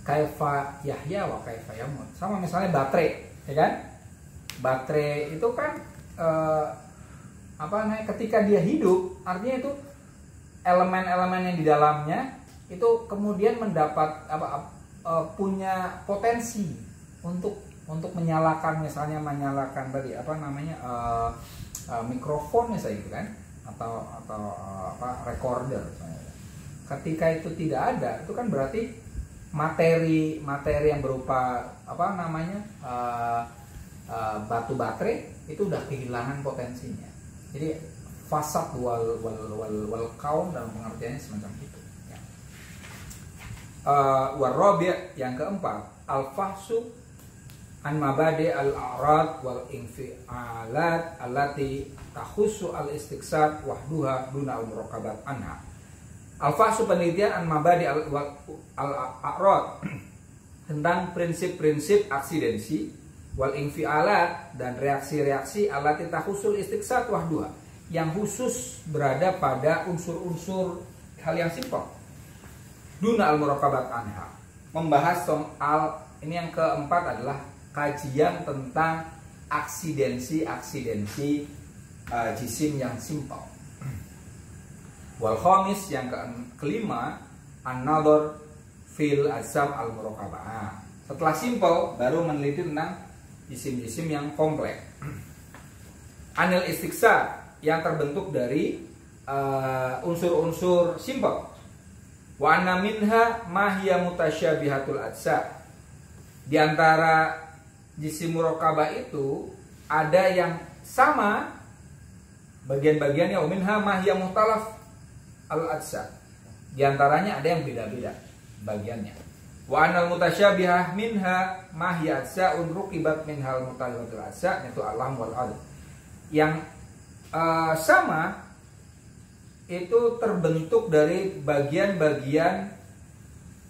kaifa yahya wa kaifa yamut. Sama misalnya baterai, ya kan? Baterai itu kan ketika dia hidup, artinya itu elemen-elemen yang di dalamnya itu kemudian mendapat punya potensi untuk menyalakan, misalnya menyalakan tadi mikrofon misalnya gitu kan, atau recorder misalnya. Ketika itu tidak ada, itu kan berarti materi yang berupa batu baterai itu udah kehilangan potensinya. Jadi fasad wal kaun dalam pengertiannya semacam itu, ya. Warabi' yang keempat, al-fahsu an mabadi al-a'rad wal infialat allati tahussu al-istiqsad wahduha duna al-muraqabat anha. Al-fahsu penelitian an mabadi al-a'rad tentang prinsip-prinsip aksidensi wal infialat dan reaksi-reaksi allati tahussul istiqsad wahduha, yang khusus berada pada unsur-unsur hal yang simpel. Duna al-muraqabat anha. Membahas soal ini yang keempat adalah kajian tentang aksidensi jisim yang simpel. Wal khamis yang kelima, an-nadhar fil ajsam al-muraqabah. Setelah simpel baru meneliti tentang jisim-jisim yang kompleks. Anil istiqsad yang terbentuk dari unsur-unsur simpel. Wa anna minha ma hiya mutasyabihatul ajsa. Di antara jisim muraqabah itu ada yang sama bagian-bagiannya, wa minha ma hiya mukhtalaf al ajsa. Di antaranya ada yang beda-beda bagiannya. Wa anal mutasyabihah minha ma hiya ajsa'un ruqibat minhal mutalawatul ajsa, yaitu alam wal ard. Yang sama itu terbentuk dari bagian-bagian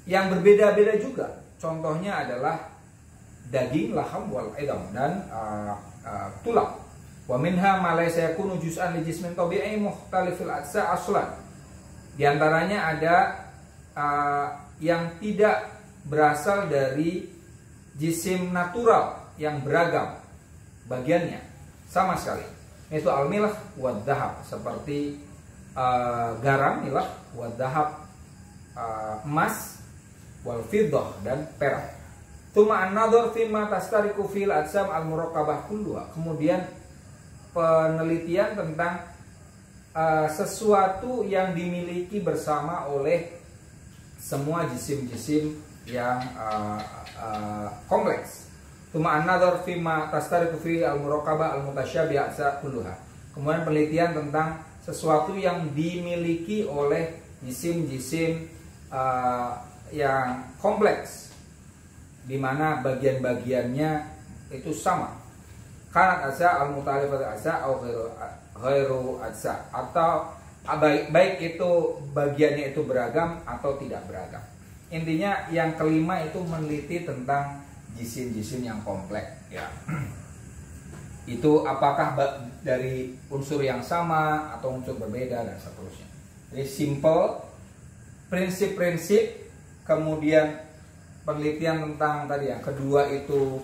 yang berbeda-beda juga. Contohnya adalah daging, laham, wal idam, dan tulang. Wa minha ma laysa yakunu juz'an li jismin tabi'i mukhtalifil ajsa' aslan. Di antaranya ada yang tidak berasal dari jisim natural yang beragam bagiannya sama sekali. Itu al-milah wa dhahab, seperti garam, milah, wa dhahab, emas, wal fiddah, dan perak. Tsumma an-nadhar fi ma tastariku fil ajsam al-muraqabah kulluha. Kemudian penelitian tentang sesuatu yang dimiliki bersama oleh semua jisim-jisim yang kompleks. Tuma an-nadhar fima tastariku fi al-muraqabah al-mutasyabihat kulluha. Kemudian penelitian tentang sesuatu yang dimiliki oleh jisim-jisim yang kompleks, di mana bagian-bagiannya itu sama. Kanat ajza al-mutalifat ajza atau ghairu ajza, atau baik itu bagiannya itu beragam atau tidak beragam. Intinya yang kelima itu meneliti tentang jisim-jisim yang kompleks, ya. Itu apakah dari unsur yang sama atau unsur berbeda dan seterusnya. Jadi simple, prinsip-prinsip, kemudian penelitian tentang tadi yang kedua itu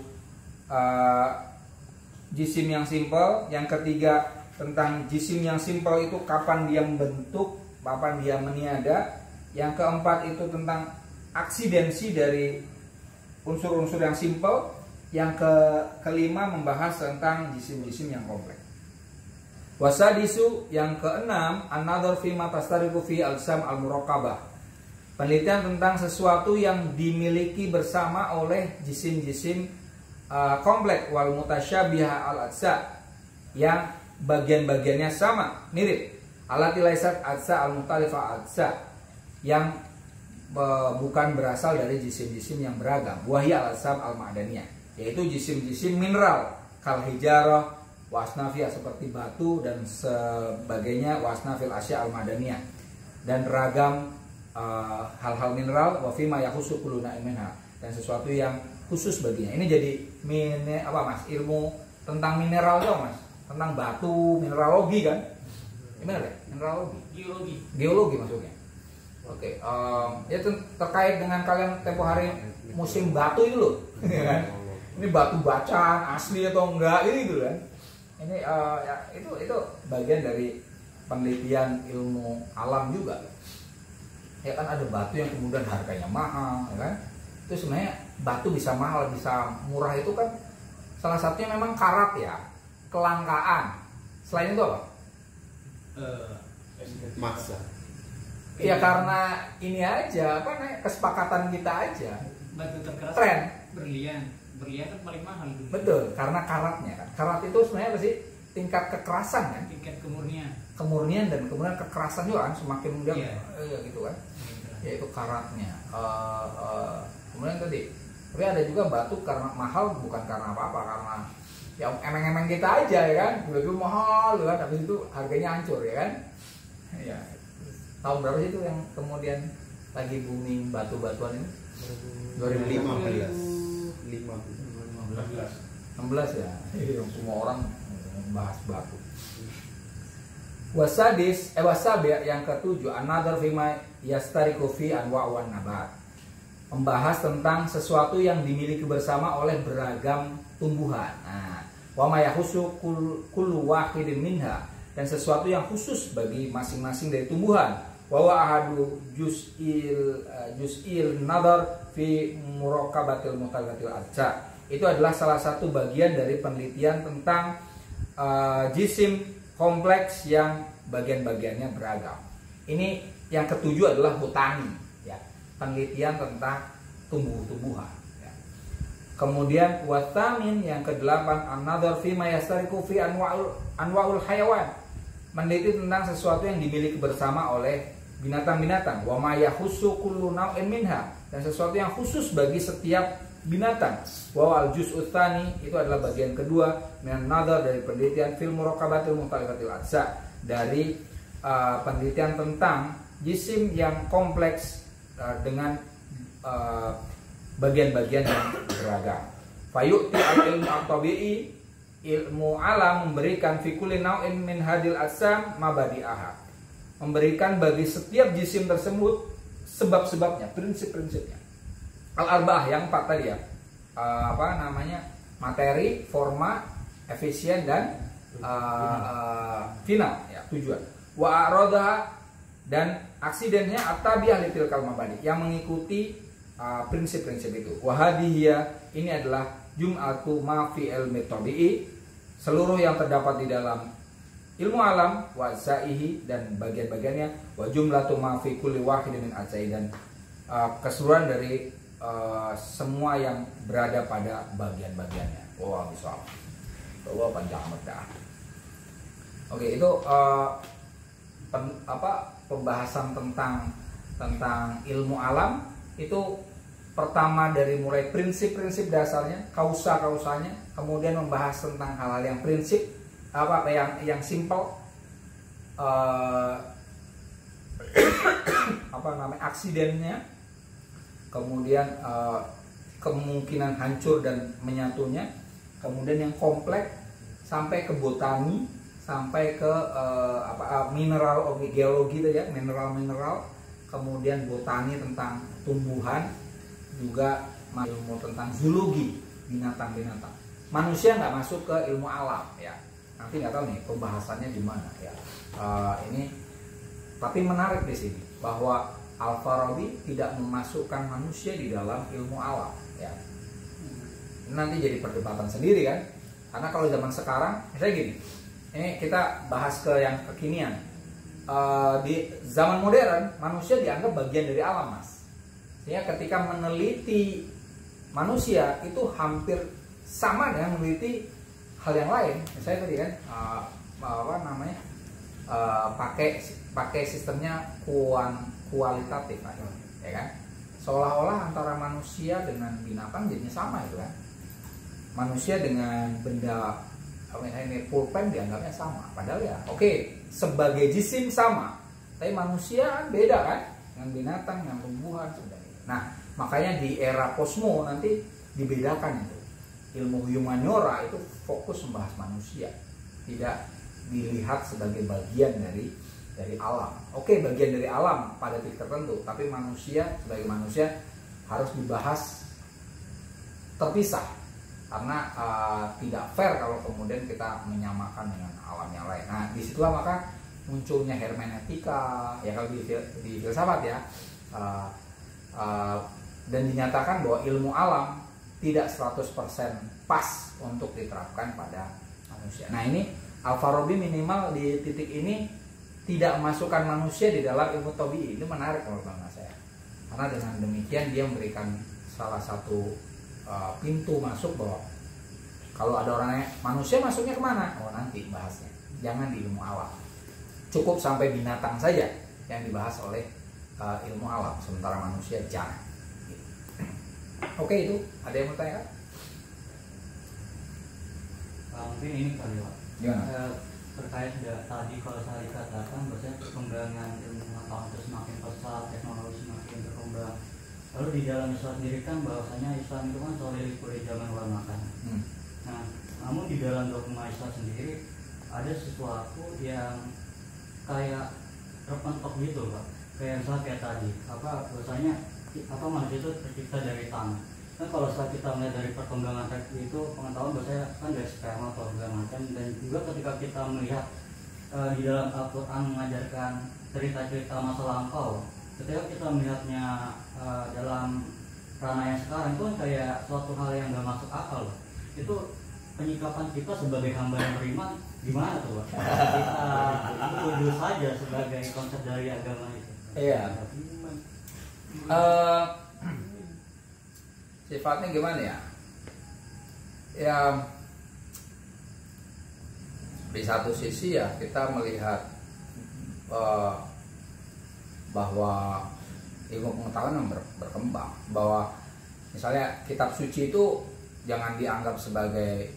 jisim yang simple, yang ketiga tentang jisim yang simple itu kapan dia membentuk, kapan dia meniada, yang keempat itu tentang aksidensi dari unsur-unsur yang simple, yang kelima membahas tentang jisim-jisim yang kompleks. Wasadisu, yang keenam, an-nadhar fi ma tastariku fi al-sam al-muraqabah. Penelitian tentang sesuatu yang dimiliki bersama oleh jisim-jisim kompleks wal mutasyabiha al-ajza, yang bagian-bagiannya sama, mirip. Alati laisat ajza al-mutalifa ajza, yang bukan berasal dari jisim-jisim yang beragam. Wahya al-ajsam al-ma'daniyah, yaitu jisim-jisim mineral kal hijarah wasnafiyah, seperti batu dan sebagainya, wasnafil asya al-madaniyah, dan ragam hal-hal mineral, wa fima yakhussu kullu minha, dan sesuatu yang khusus baginya. Ini jadi Mas, ilmu tentang mineral dong Mas, tentang batu, mineralogi kan? Gimana ya? Mineralogi, geologi maksudnya. Oke, ya terkait dengan kalian tempo hari musim batu itu loh, kan? Ini batu bacaan asli atau enggak ini gitu kan? Ini ya, itu bagian dari penelitian ilmu alam juga. Ya kan, ada batu yang kemudian harganya mahal, ya kan? Itu sebenarnya batu bisa mahal, bisa murah itu kan salah satunya memang karat ya, kelangkaan. Selain itu apa? Masa. Ya karena ini aja, apa namanya, kesepakatan kita aja. Batu terkeras. Tren. Berlian kan paling mahal dulu. Betul, karena karatnya kan. Karat itu sebenarnya apa sih? Tingkat kekerasan kan? Tingkat kemurnian. Kemurnian dan kemudian kekerasan juga kan, semakin mudah gitu kan. Iya. Yaitu karatnya. Kemudian tadi, tapi ada juga batu karena mahal bukan karena apa-apa, karena ya emeng-emeng kita aja ya kan, tiba-tiba mahal kan, habis itu harganya hancur ya kan. Ya. Tahun berapa sih itu yang kemudian lagi booming batu-batuan ini? 16 ya. Semua orang bahas batu. Wasabi yang ketujuh, another fima yastariku fi anwa' wan nabat. Membahas tentang sesuatu yang dimiliki bersama oleh beragam tumbuhan. Nah, wa ma yakhussu kullu wahidin minha, dan sesuatu yang khusus bagi masing-masing dari tumbuhan. Wa wa ahadu juz'il nadar fi muraqabatil mutalatil ajza. Itu adalah salah satu bagian dari penelitian tentang jisim kompleks yang bagian-bagiannya beragam. Ini yang ketujuh adalah botani, ya, penelitian tentang tumbuh-tumbuhan. Ya. Kemudian watamin yang kedelapan, an-nadhar fi ma yastariku fi anwa'ul hayawan, meneliti tentang sesuatu yang dimiliki bersama oleh binatang-binatang. Wa ma yakhussu kullu naw'in minha, dan sesuatu yang khusus bagi setiap binatang. Wa al-juz'ut tsani, itu adalah bagian kedua min nadhar dari penelitian fil muraqabatil mutalifatil ajza, dari penelitian tentang jisim yang kompleks dengan bagian-bagian yang beragam. Fayu'ti al-ilmu at-tabi'i, ilmu alam memberikan fi kulli naw'in min hadil ajsam mabadi'aha, memberikan bagi setiap jisim tersebut sebab-sebabnya, prinsip-prinsipnya. Al-arba'ah yang 4 tadi ya, materi, forma, efisien, dan final ya, tujuan. Wa aroda, dan aksidennya at-tabi'ah litil kalmabadi, yang mengikuti prinsip-prinsip itu. Wa hadhiya, ini adalah jum'atu ma fi ilmi tabi'i, seluruh yang terdapat di dalam ilmu alam wa zaihi dan bagian-bagiannya, wa jumlatu ma fi kulli wahidin min ajai, dan keseluruhan dari semua yang berada pada bagian-bagiannya. Wah, bisa. Wah, panjang amat dah. Oke, itu pembahasan tentang ilmu alam itu. Pertama dari mulai prinsip-prinsip dasarnya, kausa-kausanya, kemudian membahas tentang hal-hal yang prinsip, yang simple, aksidennya, kemudian kemungkinan hancur dan menyatunya, kemudian yang kompleks sampai ke botani, sampai ke mineral, geologi itu ya, mineral, kemudian botani tentang tumbuhan, juga ilmu tentang zoologi, binatang-binatang. Manusia nggak masuk ke ilmu alam ya. Nanti nggak tahu nih pembahasannya di mana ya. Ini tapi menarik di sini bahwa Al-Farabi tidak memasukkan manusia di dalam ilmu alam ya. Ini nanti jadi perdebatan sendiri kan. Karena kalau zaman sekarang, misalnya gini, ini kita bahas ke yang kekinian. Di zaman modern manusia dianggap bagian dari alam, Mas. Ya, ketika meneliti manusia itu hampir sama dengan meneliti hal yang lain. Misalnya tadi kan pakai sistemnya kualitatif ya kan. Seolah-olah antara manusia dengan binatang jadinya sama itu kan. Manusia dengan benda ini pulpen dianggapnya sama. Padahal ya oke, sebagai jisim sama, tapi manusia beda kan dengan binatang, dengan tumbuhan sebenarnya. Nah, makanya di era kosmo nanti dibedakan itu. Ilmu humaniora itu fokus membahas manusia, tidak dilihat sebagai bagian dari alam. Oke, bagian dari alam pada titik tertentu, tapi manusia sebagai manusia harus dibahas terpisah, karena tidak fair kalau kemudian kita menyamakan dengan alam yang lain. Nah, disitulah maka munculnya hermeneutika, ya kalau di filsafat ya. Dan dinyatakan bahwa ilmu alam tidak 100% pas untuk diterapkan pada manusia. Nah, ini Al-Farabi minimal di titik ini tidak memasukkan manusia di dalam ilmu tabi'i. Itu menarik menurut saya. Karena dengan demikian dia memberikan salah satu pintu masuk bahwa kalau ada orangnya manusia masuknya kemana? Oh, nanti bahasnya. Jangan di ilmu alam. Cukup sampai binatang saja yang dibahas oleh ilmu alam, sementara manusia jangan. Oke, itu ada yang mau tanya? Mungkin ini kali Pak. Terkait tadi kalau saya dikatakan bahwasanya perkembangan ilmu pengetahuan itu semakin pesat, teknologi semakin berkembang. Lalu di dalam Islam sendiri kan bahwasanya Islam itu kan solid zaman wal makan. Nah, namun di dalam dogma Islam sendiri ada sesuatu yang kayak terpentok gitu Pak. Kayak misalnya kayak tadi, bahwasanya manusia itu tercipta dari tanah. Nah, kalau saat kita melihat dari perkembangan itu pengetahuan bahwasanya kan dari sperma atau segala macam, dan juga ketika kita melihat di dalam Al-Quran mengajarkan cerita-cerita masa lampau, ketika kita melihatnya dalam ranah yang sekarang itu kan kayak suatu hal yang gak masuk akal. Itu penyikapan kita sebagai hamba yang beriman gimana tuh Pak? Kita tuduh saja sebagai konsep dari agama itu. Iya. Sifatnya gimana ya? Ya, di satu sisi ya kita melihat bahwa ilmu pengetahuan yang berkembang, bahwa misalnya kitab suci itu jangan dianggap sebagai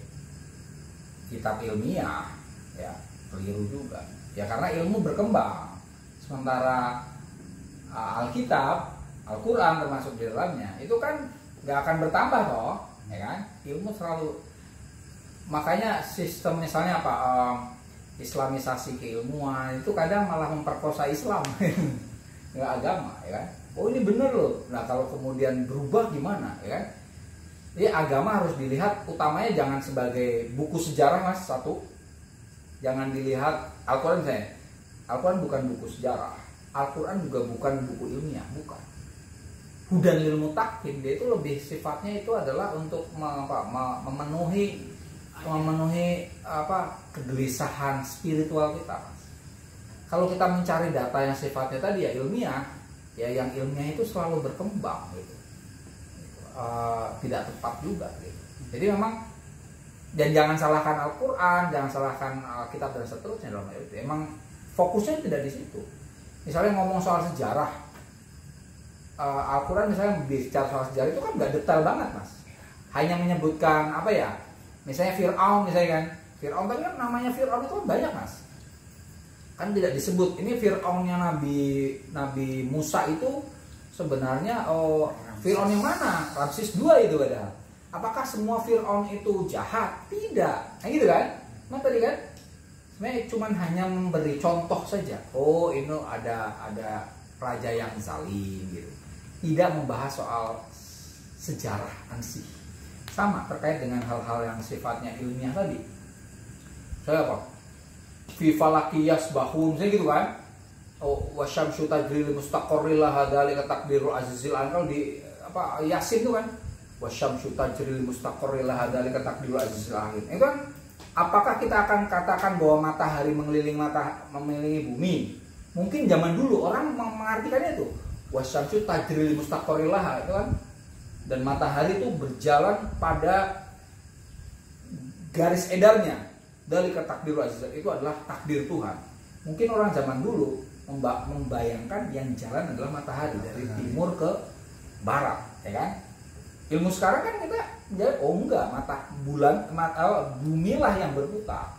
kitab ilmiah, ya keliru juga. Ya karena ilmu berkembang, sementara Alkitab, Al-Quran termasuk di dalamnya itu kan nggak akan bertambah toh, ya kan? Ilmu selalu, makanya sistem misalnya islamisasi keilmuan itu kadang malah memperkosa Islam, nggak agama, ya kan? Oh ini bener loh. Nah kalau kemudian berubah gimana, ya kan? Jadi agama harus dilihat utamanya jangan sebagai buku sejarah mas, satu, jangan dilihat Al-Quran misalnya. Al-Quran bukan buku sejarah, Al-Quran juga bukan buku ilmiah, bukan. Hudan lil mutakin, dia itu lebih sifatnya itu adalah untuk memenuhi memenuhi kegelisahan spiritual kita, Mas. Kalau kita mencari data yang sifatnya tadi ya ilmiah, ya yang ilmiah itu selalu berkembang gitu. Tidak tepat juga gitu. Jadi memang, dan jangan salahkan Al-Quran, jangan salahkan kitab dan seterusnya dalam hal itu. Emang fokusnya tidak di situ. Misalnya ngomong soal sejarah, Al-Quran misalnya bicara soal sejarah itu kan nggak detail banget, Mas. Hanya menyebutkan misalnya Fir'aun misalnya kan. Fir'aun tapi kan namanya Fir'aun itu kan banyak, Mas. Kan tidak disebut ini Fir'aunnya Nabi Musa itu sebenarnya Fir'aun yang mana? Ramses II itu padahal. Apakah semua Fir'aun itu jahat? Tidak. Nah gitu kan? Nah tadi kan sebenarnya cuma hanya memberi contoh saja. Oh ini ada raja yang zalim gitu. Tidak membahas soal sejarah ansih. Sama terkait dengan hal-hal yang sifatnya ilmiah tadi. Saya fi falakiyas bahum, saya gitu kan. Wasyamsu tajri li mustaqarril laha dzalika taqdirul azizil alim. Kalau di Yasin itu kan wasyamsu tajri li mustaqarril laha dzalika taqdirul azizil alim. Itu kan apakah kita akan katakan bahwa matahari mengelilingi bumi? Mungkin zaman dulu orang mengartikannya itu wasyamsu tajri li mustaqarril laha itu kan. Dan matahari itu berjalan pada garis edarnya. Dari takdirul aziz itu adalah takdir Tuhan. Mungkin orang zaman dulu membayangkan yang jalan adalah matahari dari timur ke barat, ya kan? Ilmu sekarang kan kita enggak, bumi lah yang berputar.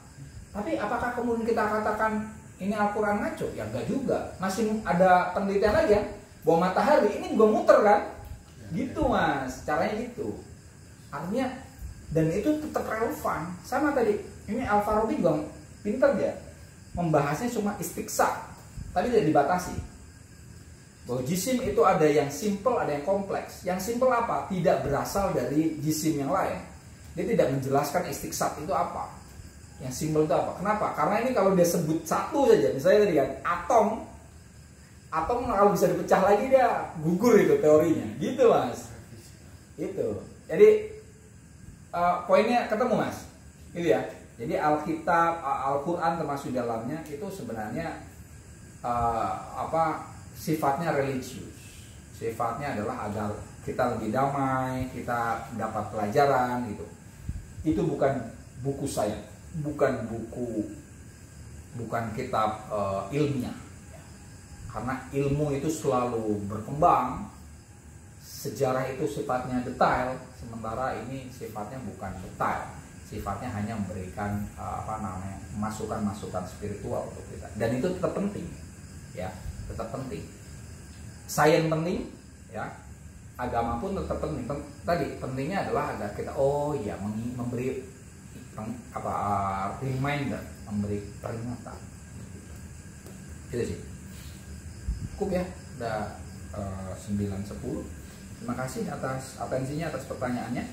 Tapi apakah kemudian kita katakan ini Al-Quran ngaco? Ya enggak juga. Masih ada penelitian lagi ya bahwa matahari ini juga muter kan? Gitu, Mas, caranya gitu. Artinya, dan itu tetap relevan. Sama tadi, ini Al-Farabi juga pinter dia. Membahasnya cuma istiqsa, tapi tidak dibatasi. Bahwa jisim itu ada yang simple, ada yang kompleks. Yang simple apa? Tidak berasal dari jisim yang lain. Dia tidak menjelaskan istiqsat itu apa. Yang simple itu apa? Kenapa? Karena ini kalau dia sebut satu saja, misalnya tadi kan, atom kalau bisa dipecah lagi dia gugur itu teorinya, gitu Mas. Itu. Jadi poinnya ketemu Mas, gitu ya. Jadi Alkitab, Al-Quran termasuk dalamnya itu sebenarnya sifatnya religius. Sifatnya adalah agar kita lebih damai, kita dapat pelajaran gitu. Itu bukan buku sains, bukan kitab ilmiah. Karena ilmu itu selalu berkembang, sejarah itu sifatnya detail, sementara ini sifatnya bukan detail, sifatnya hanya memberikan masukan-masukan spiritual untuk kita. Dan itu tetap penting, ya, tetap penting. Sains penting, ya, agama pun tetap penting. Tadi pentingnya adalah agar kita memberi reminder, memberi peringatan. Itu sih. Cukup ya, udah 9.10. Terima kasih atas atensinya, atas pertanyaannya.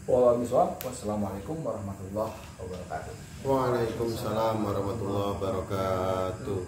Wassalamualaikum warahmatullahi wabarakatuh. Waalaikumsalam warahmatullahi wabarakatuh.